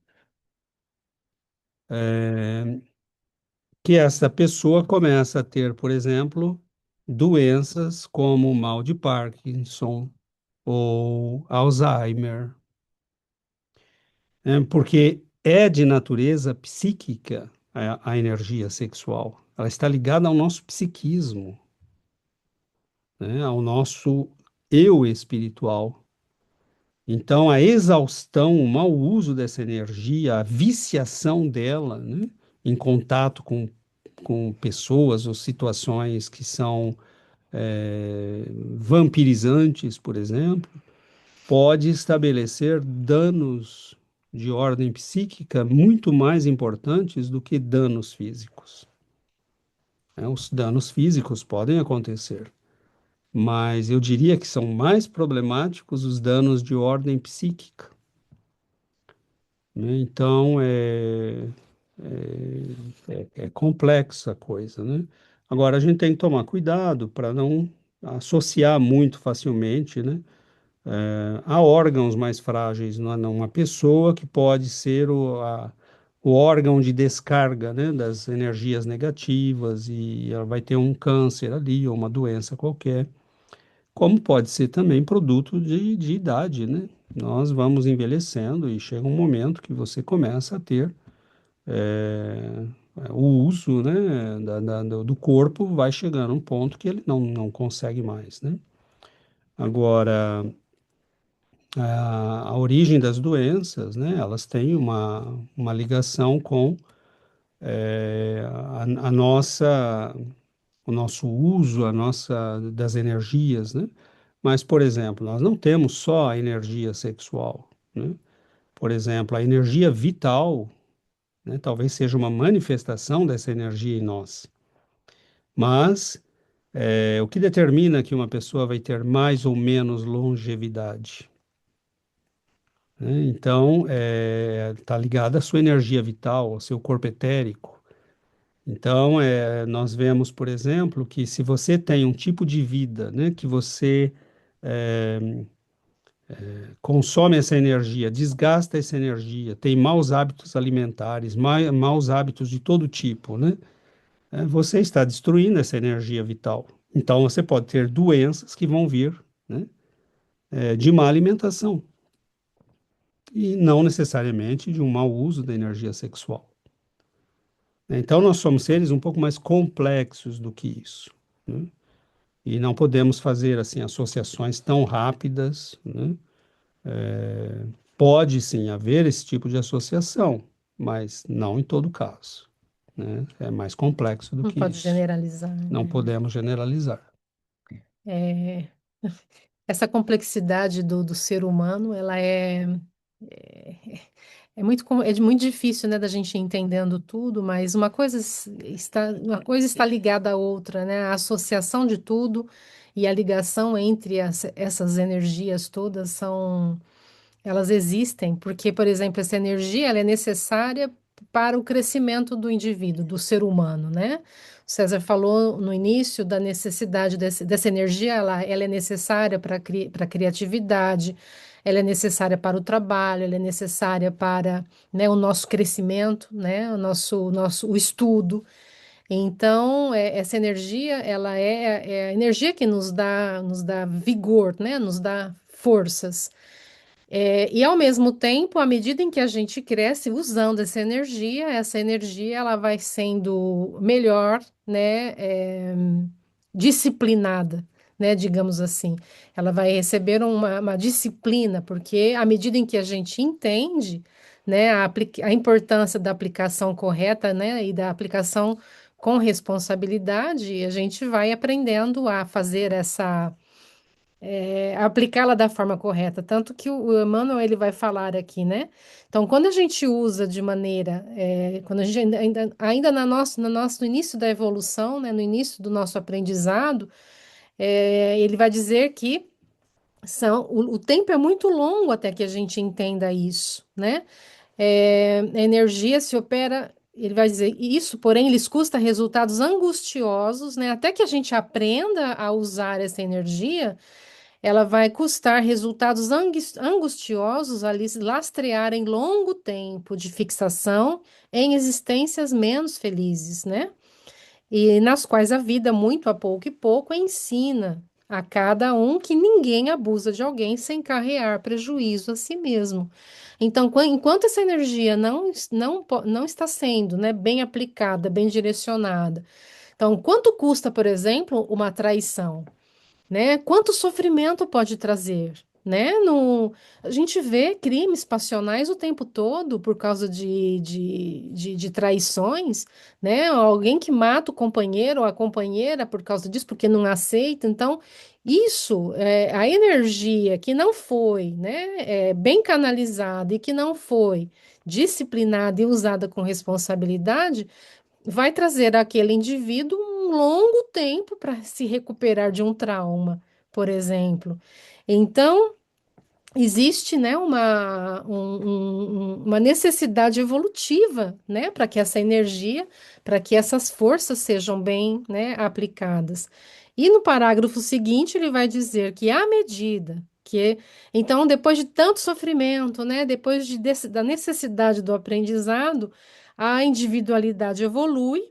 que essa pessoa começa a ter, por exemplo, doenças como o mal de Parkinson ou Alzheimer, né? Porque é de natureza psíquica a energia sexual. Ela está ligada ao nosso psiquismo, né? Ao nosso eu espiritual. Então, a exaustão, o mau uso dessa energia, a viciação dela, né? Em contato com pessoas ou situações que são vampirizantes, por exemplo, pode estabelecer danos de ordem psíquica muito mais importantes do que danos físicos. Os danos físicos podem acontecer, mas eu diria que são mais problemáticos os danos de ordem psíquica, né? Então, é complexa a coisa, né? Agora, a gente tem que tomar cuidado para não associar muito facilmente, né? Há órgãos mais frágeis numa pessoa que pode ser o órgão de descarga, né, das energias negativas e ela vai ter um câncer ali ou uma doença qualquer, como pode ser também produto de idade, né? Nós vamos envelhecendo e chega um momento que você começa a ter é, o uso, né, do corpo vai chegando a um ponto que ele não consegue mais, né? Agora, a origem das doenças, né, elas têm uma ligação com a nossa, o nosso uso, das energias, né? Mas, por exemplo, nós não temos só a energia sexual, né? Por exemplo, a energia vital, né, talvez seja uma manifestação dessa energia em nós. Mas o que determina que uma pessoa vai ter mais ou menos longevidade? Né? Então, está ligada à sua energia vital, ao seu corpo etérico. Então, nós vemos, por exemplo, que se você tem um tipo de vida, né, que você é, consome essa energia, desgasta essa energia, tem maus hábitos alimentares, maus hábitos de todo tipo, né, você está destruindo essa energia vital. Então, você pode ter doenças que vão vir, né, de má alimentação e não necessariamente de um mau uso da energia sexual. Então, nós somos seres um pouco mais complexos do que isso, né? E não podemos fazer assim associações tão rápidas, né? Pode sim haver esse tipo de associação, mas não em todo caso, né? É mais complexo do Não que pode isso. generalizar, Não né? podemos generalizar. É, essa complexidade do ser humano, ela é, muito difícil, né, da gente ir entendendo tudo, mas uma coisa está ligada à outra, né? A associação de tudo e a ligação entre essas energias todas elas existem, porque, por exemplo, essa energia, ela é necessária para o crescimento do indivíduo, do ser humano, né? O César falou no início da necessidade dessa energia, ela é necessária para a criatividade, ela é necessária para o trabalho, ela é necessária para, né, o nosso crescimento, né, o estudo. Então, essa energia, ela é a energia que nos dá vigor, né, nos dá forças. E ao mesmo tempo, à medida em que a gente cresce usando essa energia ela vai sendo melhor, né, disciplinada, né, digamos assim. Ela vai receber uma disciplina, porque à medida em que a gente entende, né, a importância da aplicação correta, né, e da aplicação com responsabilidade, e a gente vai aprendendo a fazer aplicá-la da forma correta. Tanto que o Emmanuel, ele vai falar aqui, né? Então, quando a gente usa de maneira, quando a gente ainda no início da evolução, né, no início do nosso aprendizado, ele vai dizer que o tempo é muito longo até que a gente entenda isso, né? A energia se opera, ele vai dizer, isso, porém, lhes custa resultados angustiosos, né? Até que a gente aprenda a usar essa energia, ela vai custar resultados angustiosos a lhes lastrearem longo tempo de fixação em existências menos felizes, né? E nas quais a vida, muito a pouco e pouco, ensina a cada um que ninguém abusa de alguém sem carrear prejuízo a si mesmo. Então, enquanto essa energia não está sendo, né, bem aplicada, bem direcionada. Então, quanto custa, por exemplo, uma traição? Né? Quanto sofrimento pode trazer, né? A gente vê crimes passionais o tempo todo por causa de traições, né? Alguém que mata o companheiro ou a companheira por causa disso, porque não aceita. Então, a energia que não foi, né, bem canalizada e que não foi disciplinada e usada com responsabilidade, vai trazer àquele indivíduo um longo tempo para se recuperar de um trauma, por exemplo. Então, existe, né, uma necessidade evolutiva, né, para que essa energia, para que essas forças sejam bem, né, aplicadas. E no parágrafo seguinte, ele vai dizer que à medida que, então, depois de tanto sofrimento, né, da necessidade do aprendizado, a individualidade evolui,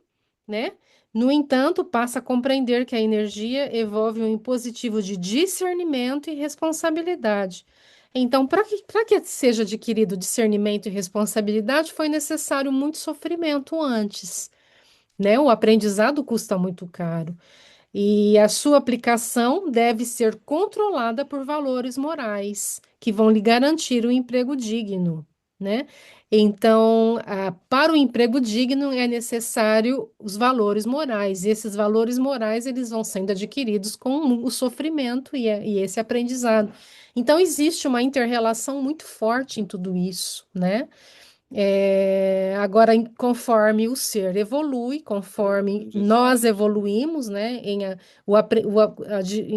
né? No entanto, passa a compreender que a energia envolve um impositivo de discernimento e responsabilidade. Então, para que seja adquirido discernimento e responsabilidade, foi necessário muito sofrimento antes, né? O aprendizado custa muito caro. E a sua aplicação deve ser controlada por valores morais, que vão lhe garantir um emprego digno, né? Então, para o emprego digno é necessário os valores morais, e esses valores morais eles vão sendo adquiridos com o sofrimento e esse aprendizado. Então, existe uma inter-relação muito forte em tudo isso, né? Agora, conforme o ser evolui, conforme nós evoluímos, né,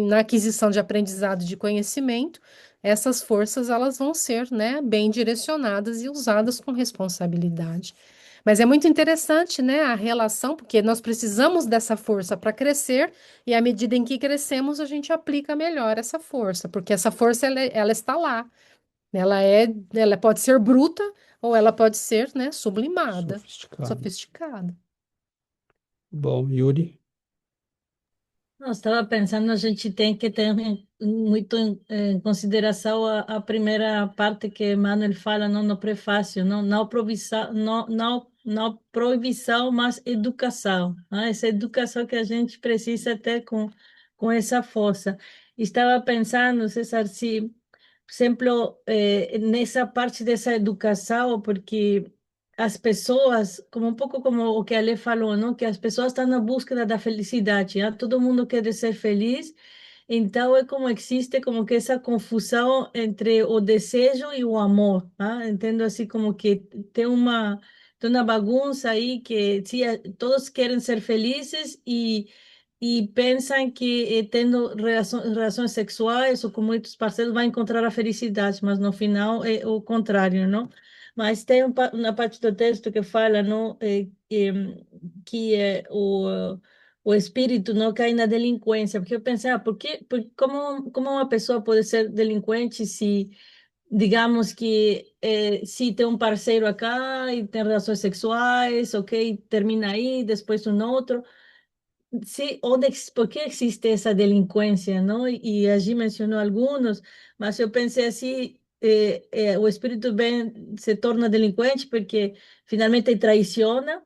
na aquisição de aprendizado e de conhecimento, essas forças elas vão ser, né, bem direcionadas e usadas com responsabilidade. Mas é muito interessante, né, a relação, porque nós precisamos dessa força para crescer, e à medida em que crescemos, a gente aplica melhor essa força, porque essa força ela está lá. Ela ela pode ser bruta ou ela pode ser, né, sublimada, Sofisticado. sofisticada. Bom, Yuri, Eu estava pensando, a gente tem que ter muito em consideração a primeira parte que Manuel fala no prefácio, não proibição, não proibição, mas educação, né? Essa educação que a gente precisa ter com essa força. Estava pensando, César, se, por exemplo, nessa parte dessa educação, porque as pessoas, como um pouco como o que a Ale falou, não? Que as pessoas estão na búsqueda da felicidade, né? Todo mundo quer ser feliz, então é como existe como que essa confusão entre o desejo e o amor, né? Entendo assim como que tem uma bagunça aí que sim, todos querem ser felizes e pensam que tendo relações sexuais ou com muitos parceiros vai encontrar a felicidade, mas no final é o contrário, não? Mas tem uma parte do texto que fala, não, que o espírito não cai na delinquência, porque eu pensei, como uma pessoa pode ser delinquente se, digamos que se tem um parceiro acá e tem relações sexuais, ok, termina aí, depois um outro. Sí, por que existe essa delinquência, não? E a Gi mencionou alguns, mas eu pensei assim, o espírito bem se torna delinquente porque finalmente traiciona,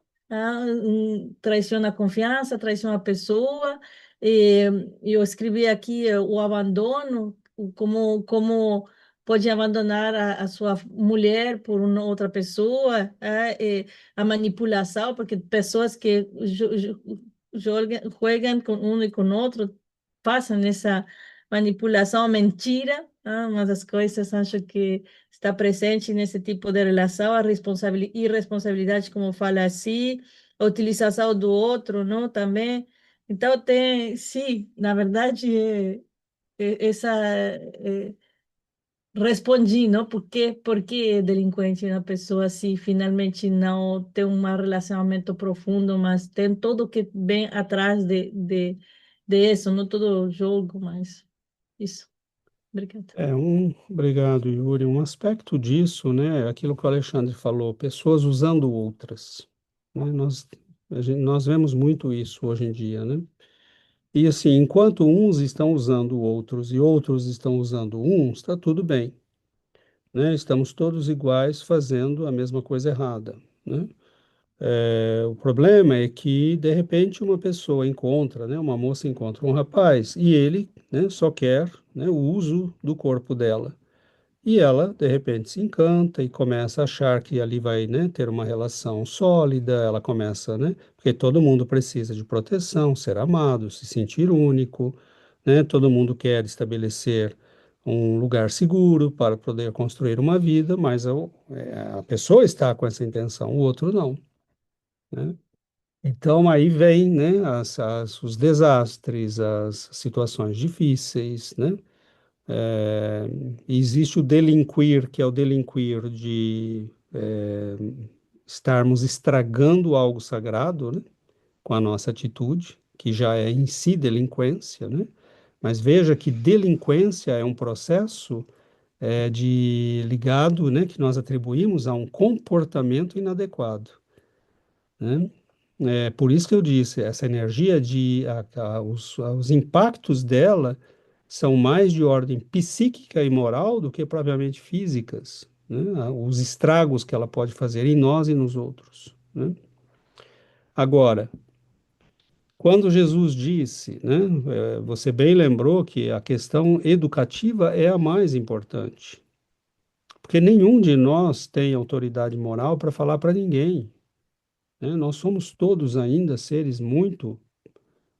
traiciona a confiança, traiciona a pessoa. E eu escrevi aqui o abandono, como pode abandonar a sua mulher por uma outra pessoa, a manipulação, porque pessoas que jogam com um e com o outro fazem essa manipulação, mentira, uma das coisas acho que está presente nesse tipo de relação, a irresponsabilidade, como fala assim, a utilização do outro, não, também. Então, tem, sim, na verdade, essa. Respondi, não? Por que é delinquente uma pessoa se finalmente não tem um relacionamento profundo, mas tem tudo que vem atrás de isso, não todo o jogo, mas isso. Obrigada. Obrigado, Yuri. Um aspecto disso, né, é aquilo que o Alexandre falou, pessoas usando outras, né? Nós vemos muito isso hoje em dia, né? E assim, enquanto uns estão usando outros e outros estão usando uns, está tudo bem, né? Estamos todos iguais fazendo a mesma coisa errada, né? O problema é que, de repente, uma pessoa encontra, né, uma moça encontra um rapaz e ele, né, só quer, né, o uso do corpo dela. E ela, de repente, se encanta e começa a achar que ali vai, né, ter uma relação sólida. Ela começa, né, porque todo mundo precisa de proteção, ser amado, se sentir único, né? Todo mundo quer estabelecer um lugar seguro para poder construir uma vida, mas a pessoa está com essa intenção, o outro não, né? Então aí vem, né, os desastres, as situações difíceis, né? É, existe o delinquir, que é o delinquir de estarmos estragando algo sagrado, né, com a nossa atitude, que já é em si delinquência, né? Mas veja que delinquência é um processo ligado, né, que nós atribuímos a um comportamento inadequado, né? É por isso que eu disse, essa energia os impactos dela são mais de ordem psíquica e moral do que propriamente físicas, né? Os estragos que ela pode fazer em nós e nos outros, né? Agora, quando Jesus disse, né, você bem lembrou que a questão educativa é a mais importante, porque nenhum de nós tem autoridade moral para falar para ninguém, né? Nós somos todos ainda seres muito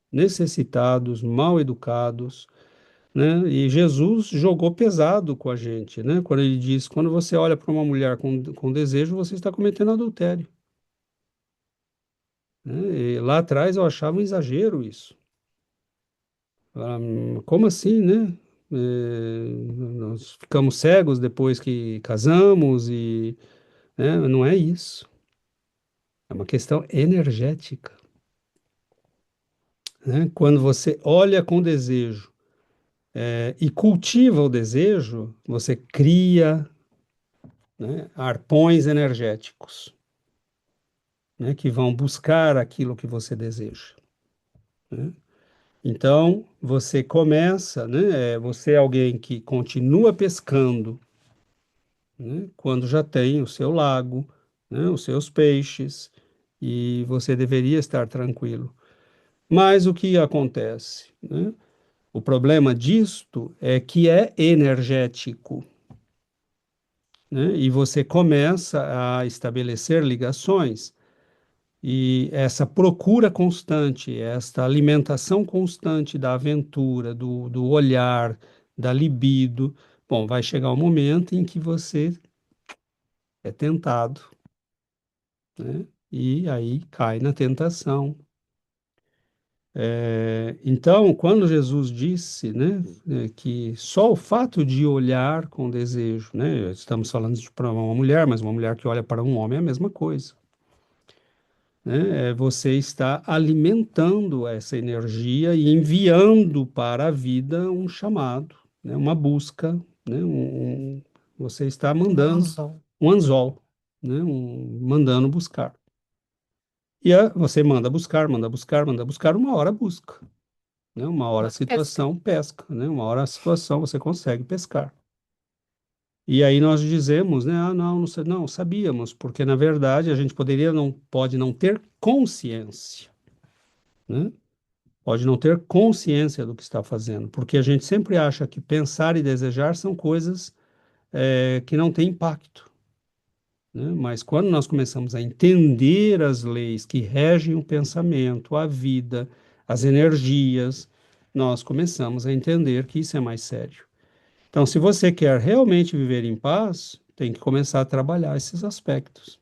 necessitados, mal educados, né? E Jesus jogou pesado com a gente, né? Quando ele diz, quando você olha para uma mulher com desejo, você está cometendo adultério, né? E lá atrás eu achava um exagero isso. Como assim, né? Nós ficamos cegos depois que casamos e, né? Não é isso. É uma questão energética, né? Quando você olha com desejo, e cultiva o desejo, você cria, né, arpões energéticos, né, que vão buscar aquilo que você deseja, né? Então, você começa, né, você é alguém que continua pescando, né, quando já tem o seu lago, né, os seus peixes, e você deveria estar tranquilo. Mas o que acontece, né? O problema disto é que é energético, né? E você começa a estabelecer ligações e essa procura constante, esta alimentação constante da aventura, do olhar, da libido. Bom, vai chegar um momento em que você é tentado, né? E aí cai na tentação. Então, quando Jesus disse, né, que só o fato de olhar com desejo, né, estamos falando para uma mulher, mas uma mulher que olha para um homem é a mesma coisa, né? Você está alimentando essa energia e enviando para a vida um chamado, né, uma busca, né, você está mandando um anzol, né, mandando buscar. E você manda buscar, manda buscar, manda buscar, uma hora busca, né? Uma hora a situação pesca, né? Uma hora a situação você consegue pescar. E aí nós dizemos, né? Ah, não, não sabíamos, porque na verdade a gente pode não ter consciência, né? Pode não ter consciência do que está fazendo, porque a gente sempre acha que pensar e desejar são coisas que não tem impacto, né? Mas quando nós começamos a entender as leis que regem o pensamento, a vida, as energias, nós começamos a entender que isso é mais sério. Então, se você quer realmente viver em paz, tem que começar a trabalhar esses aspectos,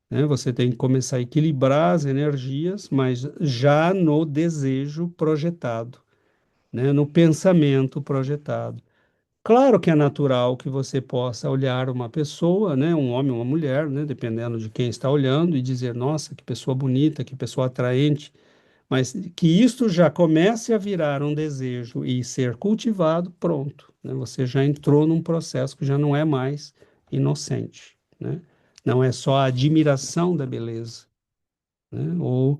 né? Você tem que começar a equilibrar as energias, mas já no desejo projetado, né? No pensamento projetado. Claro que é natural que você possa olhar uma pessoa, né, um homem ou uma mulher, né, dependendo de quem está olhando, e dizer, nossa, que pessoa bonita, que pessoa atraente, mas que isto já comece a virar um desejo e ser cultivado, pronto, né, você já entrou num processo que já não é mais inocente, né? Não é só a admiração da beleza, né, ou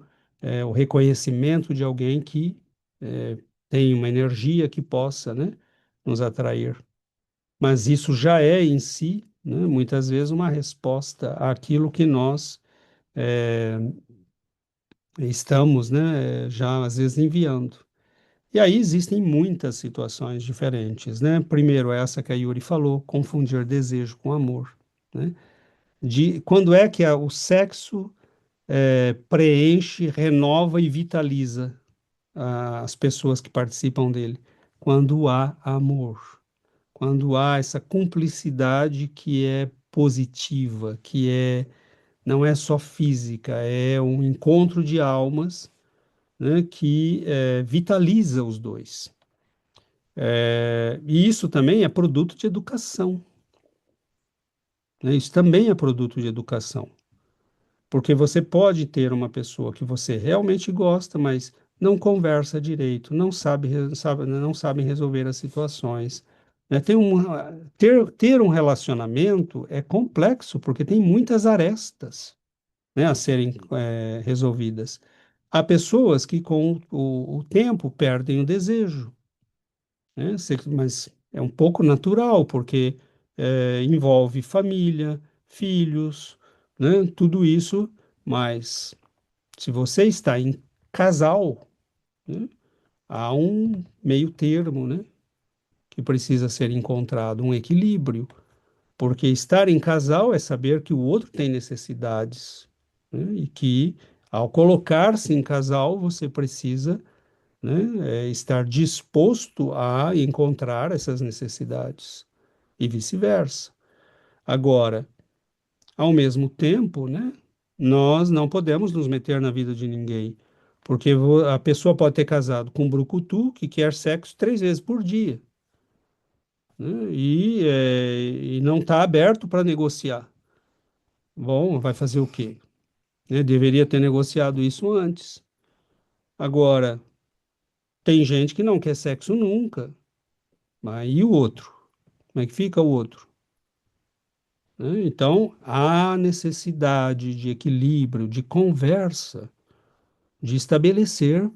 o reconhecimento de alguém que é, tem uma energia que possa, né, nos atrair. Mas isso já é em si, né, muitas vezes, uma resposta àquilo que nós estamos, né, já às vezes enviando. E aí existem muitas situações diferentes, né? Primeiro, essa que a Yuri falou, confundir desejo com amor, né? De quando é que o sexo preenche, renova e vitaliza as pessoas que participam dele? Quando há amor. Quando há essa cumplicidade que é positiva, não é só física, é um encontro de almas, né, que vitaliza os dois. E isso também é produto de educação, né? Isso também é produto de educação, porque você pode ter uma pessoa que você realmente gosta, mas não conversa direito, não sabe resolver as situações, né? Ter um relacionamento é complexo, porque tem muitas arestas, né, a serem resolvidas. Há pessoas que, com o tempo, perdem o desejo, né? Mas é um pouco natural, porque envolve família, filhos, né? Tudo isso, mas se você está em casal, né, há um meio termo, né, que precisa ser encontrado, um equilíbrio, porque estar em casal é saber que o outro tem necessidades, né, e que, ao colocar-se em casal, você precisa, né, estar disposto a encontrar essas necessidades e vice-versa. Agora, ao mesmo tempo, né, nós não podemos nos meter na vida de ninguém, porque a pessoa pode ter casado com um brucutu que quer sexo 3 vezes por dia, né, e não está aberto para negociar. Bom, vai fazer o quê? Né, deveria ter negociado isso antes. Agora, tem gente que não quer sexo nunca, mas e o outro? Como é que fica o outro? Né? Então, há necessidade de equilíbrio, de conversa, de estabelecer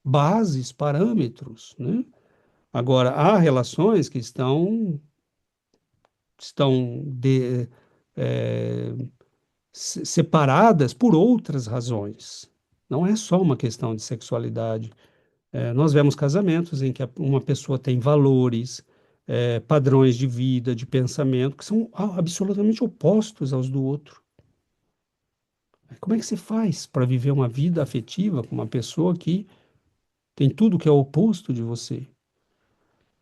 bases, parâmetros, né? Agora, há relações que estão eh, separadas por outras razões. Não é só uma questão de sexualidade. Nós vemos casamentos em que uma pessoa tem valores, padrões de vida, de pensamento, que são absolutamente opostos aos do outro. Como é que se faz para viver uma vida afetiva com uma pessoa que tem tudo que é o oposto de você?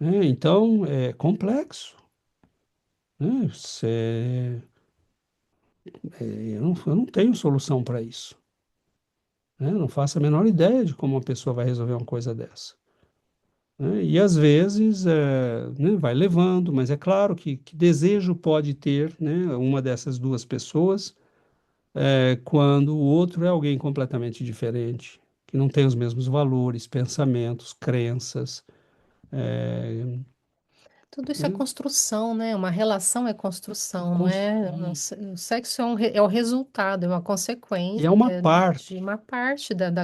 Então, é complexo, né? Eu não tenho solução para isso, né? Eu não faço a menor ideia de como uma pessoa vai resolver uma coisa dessa, né? E às vezes né, vai levando, mas é claro que desejo pode ter, né, uma dessas duas pessoas, quando o outro é alguém completamente diferente, que não tem os mesmos valores, pensamentos, crenças, Tudo isso é né? construção, né? Uma relação é construção, não é? Construir. O sexo é o resultado, é uma E é consequência uma de parte, uma parte da não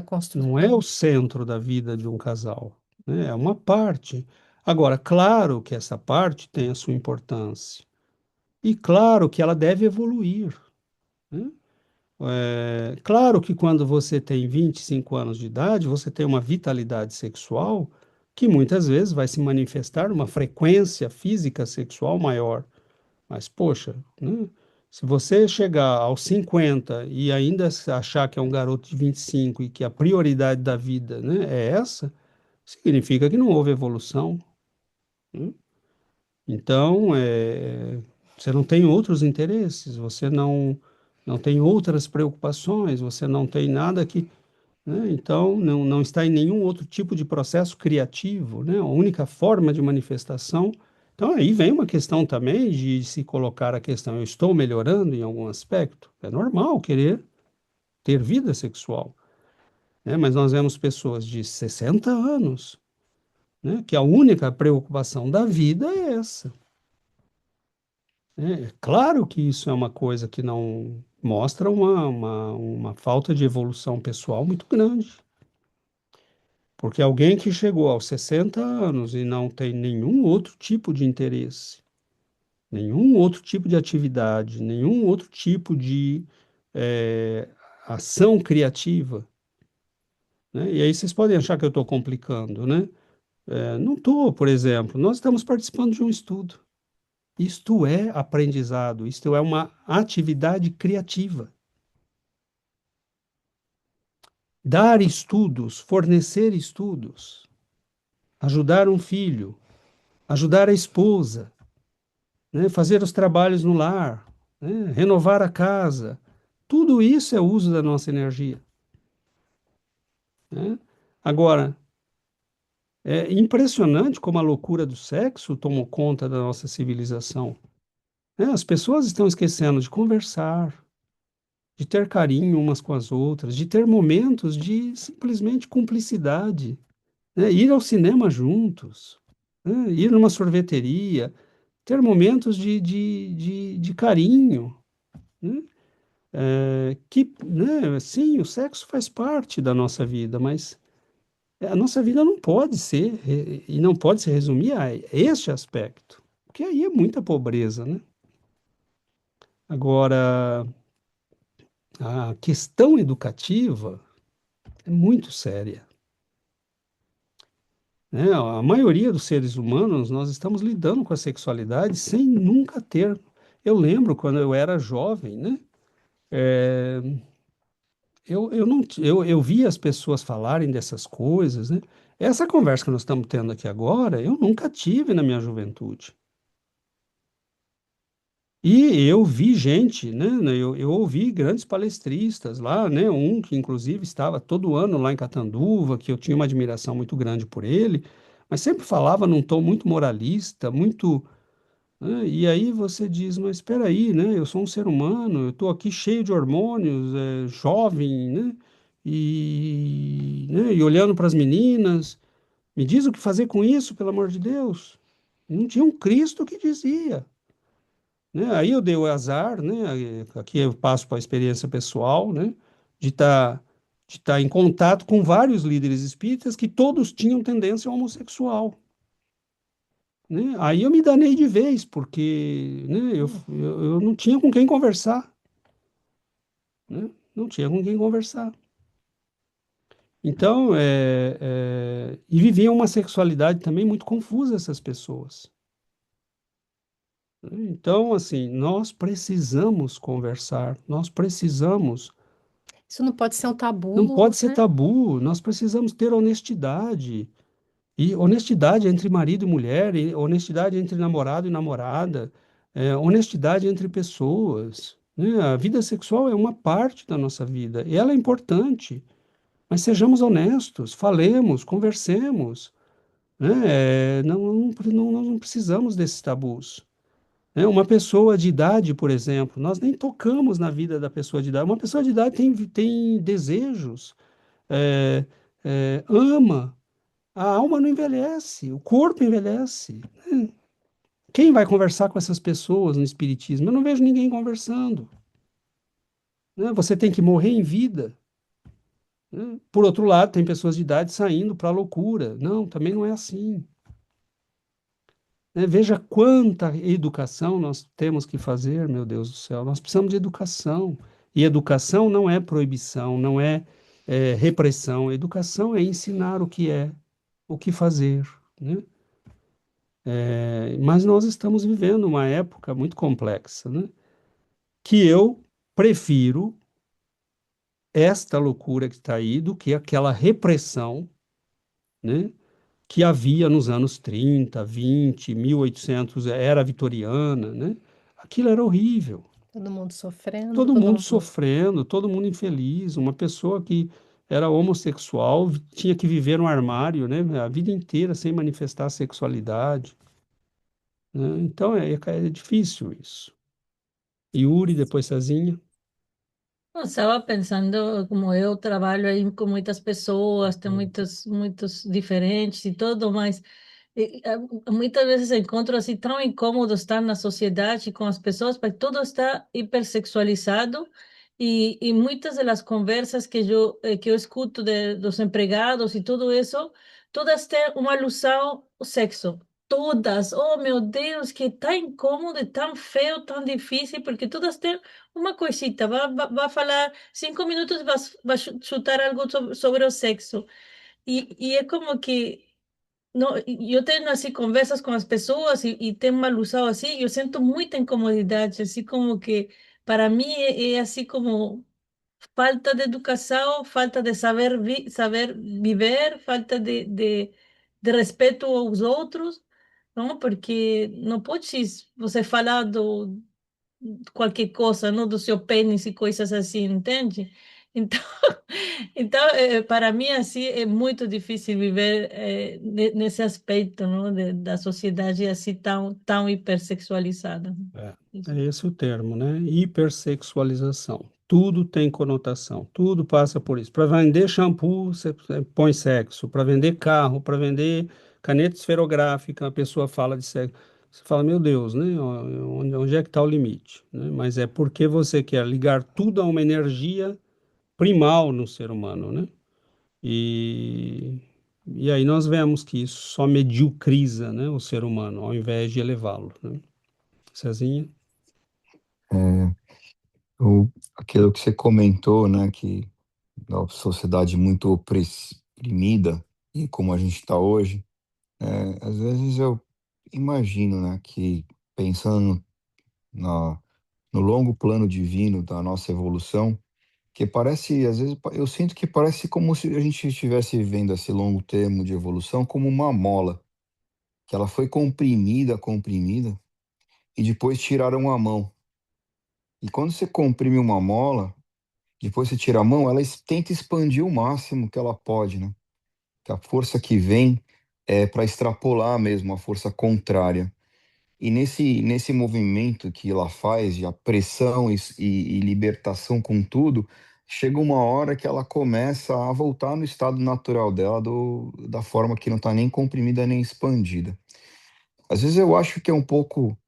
é o construção. centro da vida de um casal, né? É uma parte. Agora, claro que essa parte tem a sua importância. E claro que ela deve evoluir, né? Claro que quando você tem 25 anos de idade, você tem uma vitalidade sexual que muitas vezes vai se manifestar numa frequência física sexual maior. Mas, poxa, né? Se você chegar aos 50 e ainda achar que é um garoto de 25 e que a prioridade da vida, né, é essa, significa que não houve evolução, né? Então, você não tem outros interesses, você não tem outras preocupações, você não tem nada que, né? Então, não está em nenhum outro tipo de processo criativo, né? A única forma de manifestação. Então, aí vem uma questão também de se colocar a questão: eu estou melhorando em algum aspecto? É normal querer ter vida sexual, né? Mas nós vemos pessoas de 60 anos, né, que a única preocupação da vida é essa, né? É claro que isso é uma coisa que não mostra uma falta de evolução pessoal muito grande. Porque alguém que chegou aos 60 anos e não tem nenhum outro tipo de interesse, nenhum outro tipo de atividade, nenhum outro tipo de eh, ação criativa, né? E aí vocês podem achar que eu estou complicando, né? Não estou, por exemplo, nós estamos participando de um estudo. Isto é aprendizado, isto é uma atividade criativa. Dar estudos, fornecer estudos, ajudar um filho, ajudar a esposa, né, fazer os trabalhos no lar, né, renovar a casa. Tudo isso é uso da nossa energia, né? Agora, é impressionante como a loucura do sexo tomou conta da nossa civilização, né? As pessoas estão esquecendo de conversar, de ter carinho umas com as outras, de ter momentos de simplesmente cumplicidade, né? Ir ao cinema juntos, né? Ir numa sorveteria, ter momentos de carinho, né? Né, sim, o sexo faz parte da nossa vida, mas a nossa vida não pode ser, e não pode se resumir a este aspecto, porque aí é muita pobreza, né? Agora, a questão educativa é muito séria, né? A maioria dos seres humanos, nós estamos lidando com a sexualidade sem nunca ter. Eu lembro quando eu era jovem, né? É, eu não, eu via as pessoas falarem dessas coisas, né? Essa conversa que nós estamos tendo aqui agora, eu nunca tive na minha juventude. E eu vi gente, né? Eu ouvi grandes palestristas lá, né? Um que inclusive estava todo ano lá em Catanduva, que eu tinha uma admiração muito grande por ele, mas sempre falava num tom muito moralista, muito, né? E aí você diz, mas espera aí, né? Eu sou um ser humano, eu estou aqui cheio de hormônios, jovem, né? E olhando para as meninas, me diz o que fazer com isso, pelo amor de Deus. Não tinha um Cristo que dizia, né? Aí eu dei o azar, né? Aqui eu passo para a experiência pessoal, né? De estar em contato com vários líderes espíritas que todos tinham tendência homossexual, né? Aí eu me danei de vez, porque, né, eu não tinha com quem conversar, né? Não tinha com quem conversar. Então, e viviam uma sexualidade também muito confusa essas pessoas, né? Então, assim, nós precisamos conversar, nós precisamos, Isso não pode ser um não tabu, pode ser né? tabu, nós precisamos ter honestidade. E honestidade entre marido e mulher, e honestidade entre namorado e namorada, honestidade entre pessoas, né? A vida sexual é uma parte da nossa vida, e ela é importante, mas sejamos honestos, falemos, conversemos, né? Nós não precisamos desses tabus, né? Uma pessoa de idade, por exemplo, nós nem tocamos na vida da pessoa de idade. Uma pessoa de idade tem desejos, é, ama. A alma não envelhece, o corpo envelhece. Quem vai conversar com essas pessoas no espiritismo? Eu não vejo ninguém conversando, né? Você tem que morrer em vida, né? Por outro lado, tem pessoas de idade saindo para a loucura. Não, também não é assim, né? Veja quanta educação nós temos que fazer, meu Deus do céu. Nós precisamos de educação. E educação não é proibição, não é, repressão. Educação é ensinar o que é o que fazer, né? Mas nós estamos vivendo uma época muito complexa, né? Que eu prefiro esta loucura que está aí do que aquela repressão, né? Que havia nos anos 30, 20, 1800, era vitoriana, né? Aquilo era horrível. Todo mundo sofrendo, Todo todo mundo mundo. sofrendo, todo mundo infeliz. Uma pessoa que era homossexual tinha que viver no armário, né? A vida inteira sem manifestar sexualidade, né? Então é difícil isso. Yuri, depois Cezinha. Eu estava pensando, como eu trabalho aí com muitas pessoas, tem muitos diferentes e tudo, mas muitas vezes encontro assim tão incômodo estar na sociedade com as pessoas, porque tudo está hipersexualizado e muitas das conversas que eu escuto dos empregados e tudo isso, todas têm uma alusão ao sexo. Todas, oh meu Deus, que tão incômodo, tão feio, tão difícil, porque todas têm uma coisita, vai falar 5 minutos e vai chutar algo sobre o sexo. E é como que não, eu tenho assim conversas com as pessoas e tenho uma alusão assim, eu sinto muita incomodidade, assim como que para mim é assim como falta de educação, falta de saber viver, falta de respeito aos outros, não? Porque não pode você falar qualquer coisa, não do seu pênis e coisas assim, entende? Então, então para mim assim é muito difícil viver nesse aspecto, não, da sociedade assim tão hipersexualizada. É, Isso. é esse o termo, né? Hipersexualização. Tudo tem conotação, tudo passa por isso. Para vender shampoo, você põe sexo. Para vender carro, para vender caneta esferográfica, a pessoa fala de sexo. Você fala, meu Deus, né? Onde é que está o limite, né? Mas é porque você quer ligar tudo a uma energia primal no ser humano, né? E, e aí nós vemos que isso só mediocriza, né, o ser humano, ao invés de elevá-lo, né? Cezinha? É, aquilo que você comentou, né, que a sociedade muito oprimida e como a gente está hoje, às vezes eu imagino, né, que pensando na, no longo plano divino da nossa evolução, que parece, às vezes, eu sinto que parece como se a gente estivesse vivendo esse longo termo de evolução como uma mola, que ela foi comprimida, comprimida, e depois tiraram a mão. E quando você comprime uma mola, depois você tira a mão, ela tenta expandir o máximo que ela pode, né? Que a força que vem é para extrapolar mesmo a força contrária. E nesse movimento que ela faz de a pressão e libertação com tudo, chega uma hora que ela começa a voltar no estado natural dela, da forma que não está nem comprimida nem expandida. Às vezes eu acho que é um pouco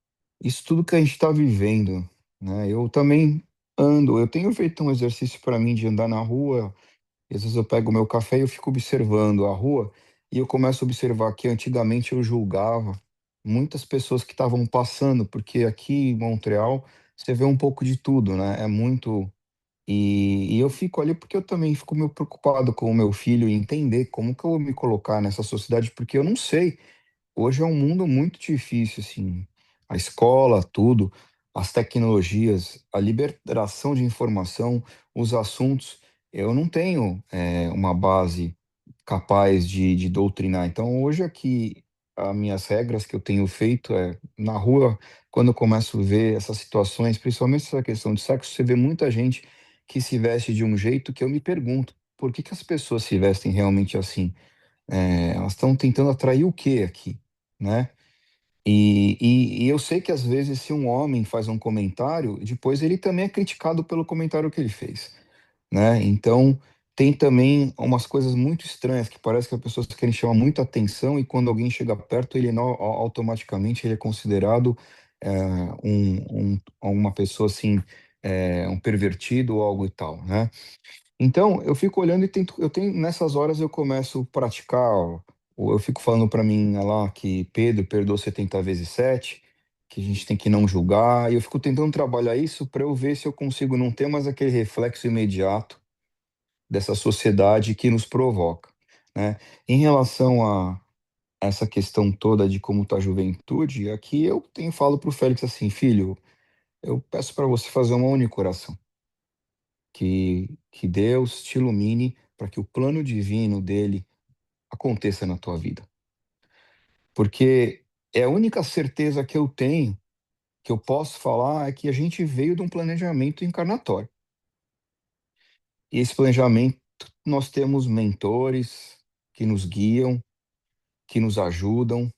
isso tudo que a gente está vivendo, né? Eu também eu tenho feito um exercício para mim de andar na rua, e às vezes eu pego o meu café e eu fico observando a rua, e eu começo a observar que antigamente eu julgava muitas pessoas que estavam passando, porque aqui em Montreal você vê um pouco de tudo, né? É muito. E eu fico ali porque eu também fico meio preocupado com o meu filho e entender como que eu vou me colocar nessa sociedade, porque eu não sei. Hoje é um mundo muito difícil, assim. A escola, tudo, as tecnologias, a liberação de informação, os assuntos. Eu não tenho uma base capaz de doutrinar. Então, hoje aqui, as minhas regras que eu tenho feito na rua, quando eu começo a ver essas situações, principalmente essa questão de sexo, você vê muita gente que se veste de um jeito que eu me pergunto, por que que as pessoas se vestem realmente assim? Elas estão tentando atrair o quê aqui, né? E eu sei que às vezes se um homem faz um comentário, depois ele também é criticado pelo comentário que ele fez, né? Então tem também umas coisas muito estranhas que parece que as pessoas querem chamar muita atenção e quando alguém chega perto ele não, automaticamente ele é considerado uma pessoa assim, um pervertido ou algo e tal, né? Então, eu fico olhando e tento, eu tenho, nessas horas eu começo a praticar, ó, ou eu fico falando para mim lá que Pedro perdoou 70 vezes 7, que a gente tem que não julgar, e eu fico tentando trabalhar isso para eu ver se eu consigo não ter mais aquele reflexo imediato dessa sociedade que nos provoca. né? Em relação a essa questão toda de como está a juventude, aqui eu falo para o Félix assim, filho, eu peço para você fazer uma única oração, que Deus te ilumine para que o plano divino dele aconteça na tua vida. Porque é a única certeza que eu tenho, que eu posso falar, é que a gente veio de um planejamento encarnatório. E esse planejamento, nós temos mentores que nos guiam, que nos ajudam.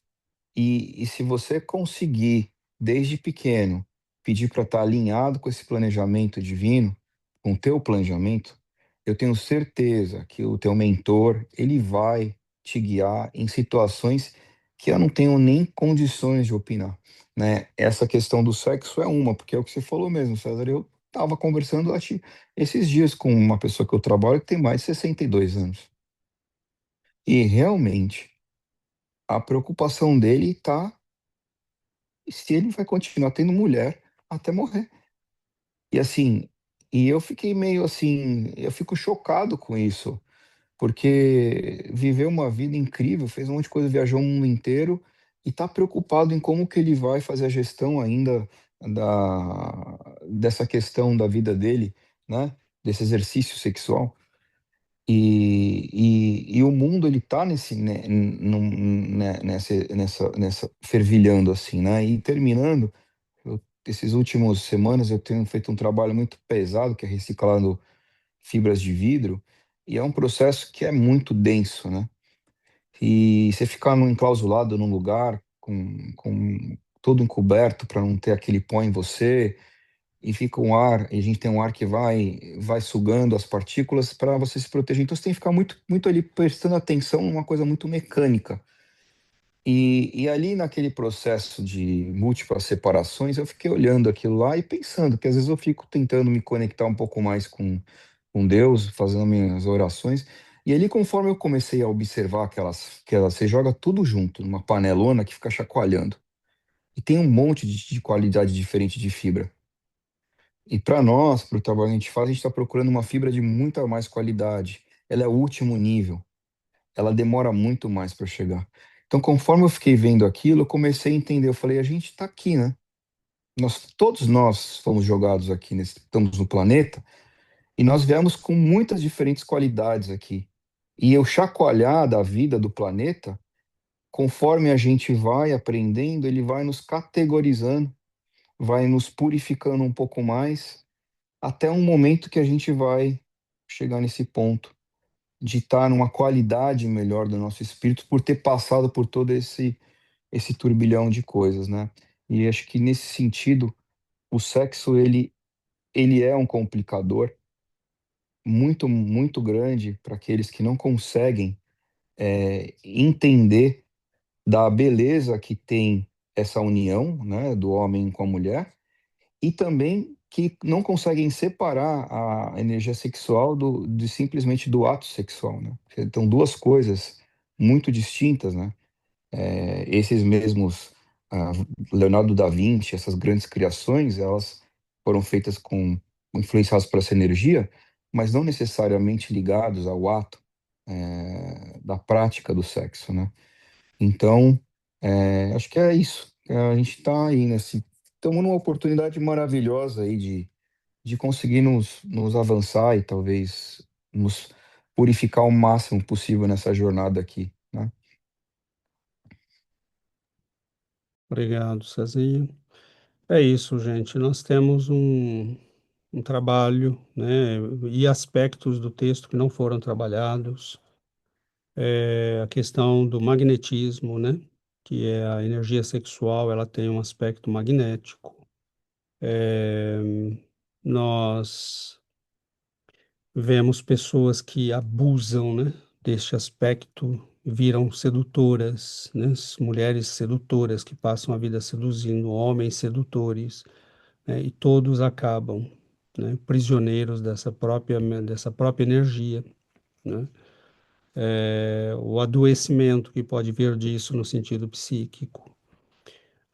E se você conseguir, desde pequeno, pedir para estar alinhado com esse planejamento divino, com o teu planejamento, eu tenho certeza que o teu mentor, ele vai te guiar em situações que eu não tenho nem condições de opinar, né? Essa questão do sexo é uma, porque é o que você falou mesmo, César. Eu estava conversando esses dias com uma pessoa que eu trabalho que tem mais de 62 anos. E realmente, a preocupação dele está se ele vai continuar tendo mulher até morrer. E assim, e eu fiquei meio assim, eu fico chocado com isso, porque viveu uma vida incrível, fez um monte de coisa, viajou o mundo inteiro e está preocupado em como que ele vai fazer a gestão ainda dessa questão da vida dele, né? Desse exercício sexual. E o mundo ele tá nessa fervilhando assim, né? E terminando, esses últimos semanas eu tenho feito um trabalho muito pesado, que é reciclando fibras de vidro, e é um processo que é muito denso, né? E você ficar enclausulado num lugar com todo encoberto para não ter aquele pó em você, e fica um ar, e a gente tem um ar que vai sugando as partículas para você se proteger. Então você tem que ficar muito, muito ali prestando atenção numa coisa muito mecânica. E ali naquele processo de múltiplas separações, eu fiquei olhando aquilo lá e pensando, que às vezes eu fico tentando me conectar um pouco mais com Deus, fazendo minhas orações. E ali, conforme eu comecei a observar você joga tudo junto, numa panelona que fica chacoalhando. E tem um monte de qualidade diferente de fibra. E para nós, para o trabalho que a gente faz, a gente está procurando uma fibra de muita mais qualidade. Ela é o último nível, ela demora muito mais para chegar. Então, conforme eu fiquei vendo aquilo, eu comecei a entender. Eu falei, a gente está aqui, né? Todos nós fomos jogados aqui, estamos no planeta, e nós viemos com muitas diferentes qualidades aqui. E o chacoalhar da vida do planeta, conforme a gente vai aprendendo, ele vai nos categorizando, vai nos purificando um pouco mais até um momento que a gente vai chegar nesse ponto de estar numa qualidade melhor do nosso espírito por ter passado por todo esse turbilhão de coisas, né? E acho que nesse sentido, o sexo ele é um complicador muito muito grande para aqueles que não conseguem entender da beleza que tem essa união, né, do homem com a mulher e também que não conseguem separar a energia sexual de simplesmente do ato sexual, né? Então, duas coisas muito distintas, né? Esses mesmos ah, Leonardo da Vinci, essas grandes criações, elas foram feitas influenciadas por essa energia, mas não necessariamente ligados ao ato da prática do sexo, né? Então, acho que é isso. A gente está aí estamos numa oportunidade maravilhosa aí de conseguir nos avançar e talvez nos purificar o máximo possível nessa jornada aqui, né? Obrigado, Cezinha. É isso, gente. Nós temos um trabalho, né, e aspectos do texto que não foram trabalhados. A questão do magnetismo, né, que é a energia sexual, ela tem um aspecto magnético. É, nós vemos pessoas que abusam, né, deste aspecto, viram sedutoras, né, mulheres sedutoras que passam a vida seduzindo homens sedutores, né, e todos acabam, né, prisioneiros dessa própria energia, né? O adoecimento que pode vir disso no sentido psíquico,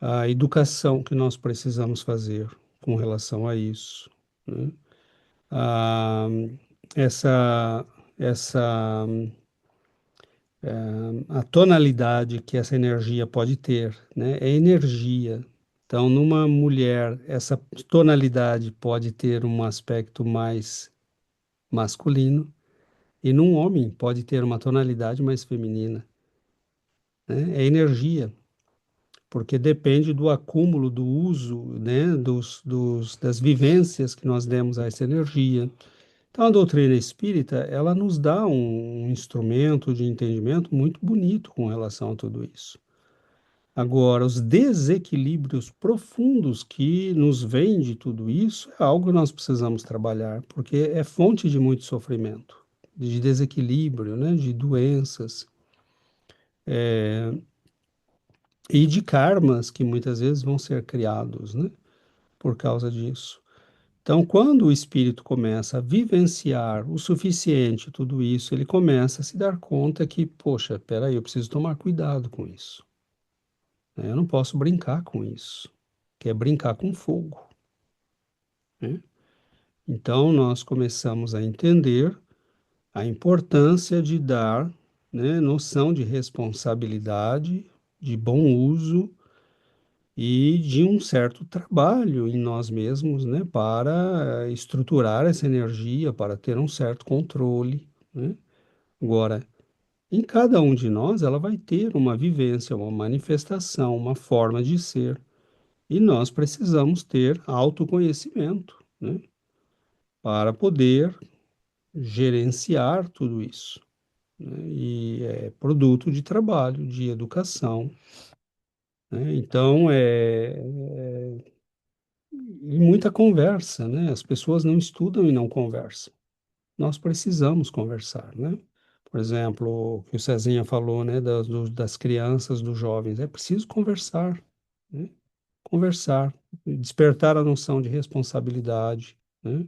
a educação que nós precisamos fazer com relação a isso, né? Ah, essa a tonalidade que essa energia pode ter, né? É energia. Então, numa mulher, essa tonalidade pode ter um aspecto mais masculino, e num homem pode ter uma tonalidade mais feminina, né? É energia, porque depende do acúmulo, do uso, né? Das vivências que nós demos a essa energia. Então, a doutrina espírita, ela nos dá um instrumento de entendimento muito bonito com relação a tudo isso. Agora, os desequilíbrios profundos que nos vêm de tudo isso é algo que nós precisamos trabalhar, porque é fonte de muito sofrimento, de desequilíbrio, né, de doenças, e de karmas que muitas vezes vão ser criados, né, por causa disso. Então, quando o espírito começa a vivenciar o suficiente tudo isso, ele começa a se dar conta que, poxa, peraí, eu preciso tomar cuidado com isso, né? Eu não posso brincar com isso, que é brincar com fogo, né? Então, nós começamos a entender a importância de dar, né, noção de responsabilidade, de bom uso e de um certo trabalho em nós mesmos, né, para estruturar essa energia, para ter um certo controle, né? Agora, em cada um de nós, ela vai ter uma vivência, uma manifestação, uma forma de ser, e nós precisamos ter autoconhecimento, né, para poder gerenciar tudo isso, né? E é produto de trabalho, de educação, né? Então, e muita conversa, né? As pessoas não estudam e não conversam. Nós precisamos conversar, né? Por exemplo, o que o Cezinha falou, né, das crianças, dos jovens, é preciso conversar, né? Conversar, despertar a noção de responsabilidade, né?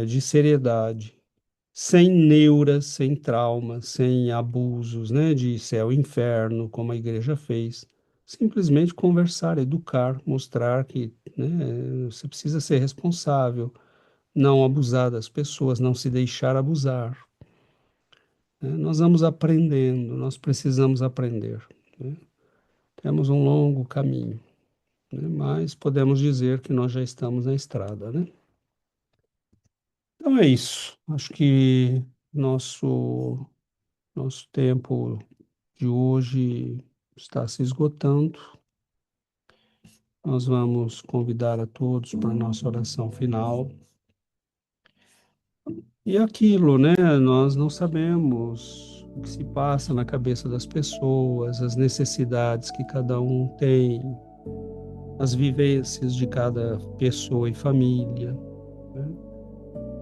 De seriedade, sem neuras, sem traumas, sem abusos, né, de céu e inferno, como a igreja fez. Simplesmente conversar, educar, mostrar que, né, você precisa ser responsável, não abusar das pessoas, não se deixar abusar, né? Nós vamos aprendendo, nós precisamos aprender, né? Temos um longo caminho, né? Mas podemos dizer que nós já estamos na estrada, né? Então é isso. Acho que nosso tempo de hoje está se esgotando. Nós vamos convidar a todos para a nossa oração final. E aquilo, né? Nós não sabemos o que se passa na cabeça das pessoas, as necessidades que cada um tem, as vivências de cada pessoa e família, né?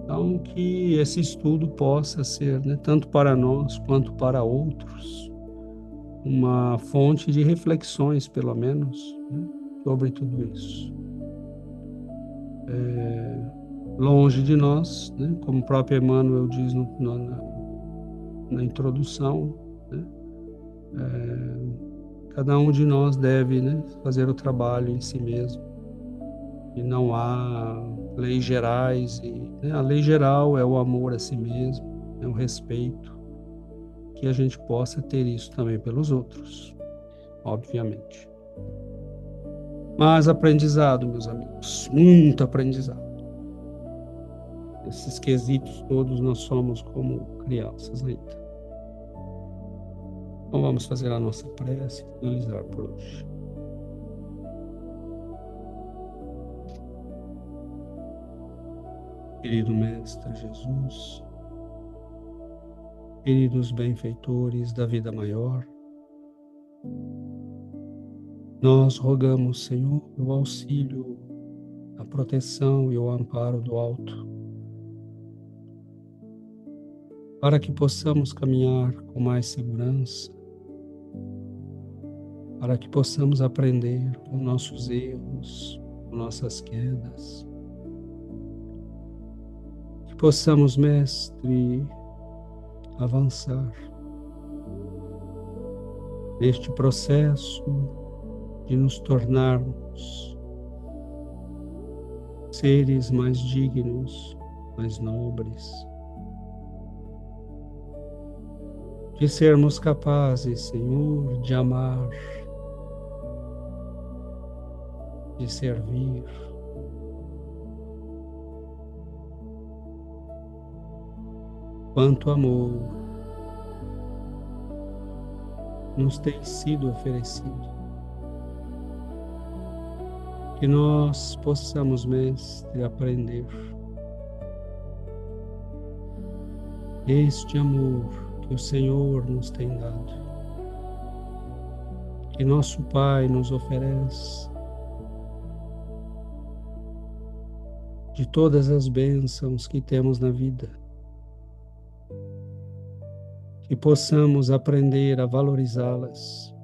Então, que esse estudo possa ser, né, tanto para nós quanto para outros, uma fonte de reflexões, pelo menos, né, sobre tudo isso. Longe de nós, né, como o próprio Emmanuel diz na introdução, né, cada um de nós deve, né, fazer o trabalho em si mesmo. E não há leis gerais. Né, a lei geral é o amor a si mesmo, é o respeito, que a gente possa ter isso também pelos outros, obviamente. Mas aprendizado, meus amigos, muito aprendizado. Esses quesitos todos nós somos como crianças ainda. Então vamos fazer a nossa prece e finalizar por hoje. Querido Mestre Jesus, queridos benfeitores da vida maior, nós rogamos, Senhor, o auxílio, a proteção e o amparo do alto, para que possamos caminhar com mais segurança, para que possamos aprender com nossos erros, com nossas quedas, que possamos, Mestre, avançar neste processo de nos tornarmos seres mais dignos, mais nobres, de sermos capazes, Senhor, de amar, de servir. Quanto amor nos tem sido oferecido. Que nós possamos, Mestre, aprender este amor que o Senhor nos tem dado, que nosso Pai nos oferece, de todas as bênçãos que temos na vida, que possamos aprender a valorizá-las,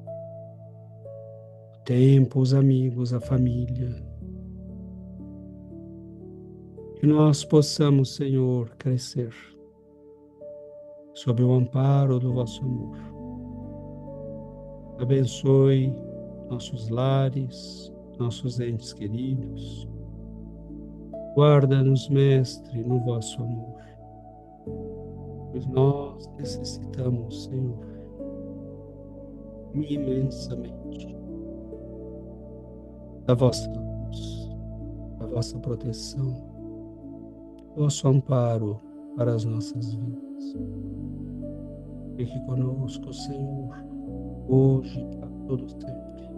o tempo, os amigos, a família, que nós possamos, Senhor, crescer sob o amparo do vosso amor. Abençoe nossos lares, nossos entes queridos. Guarda-nos, Mestre, no vosso amor, pois nós necessitamos, Senhor, imensamente da vossa luz, da vossa proteção, do vosso amparo para as nossas vidas. Fique conosco, Senhor, hoje e para todo sempre.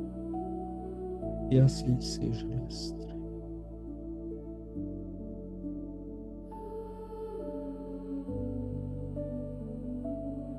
E assim seja, Mestre.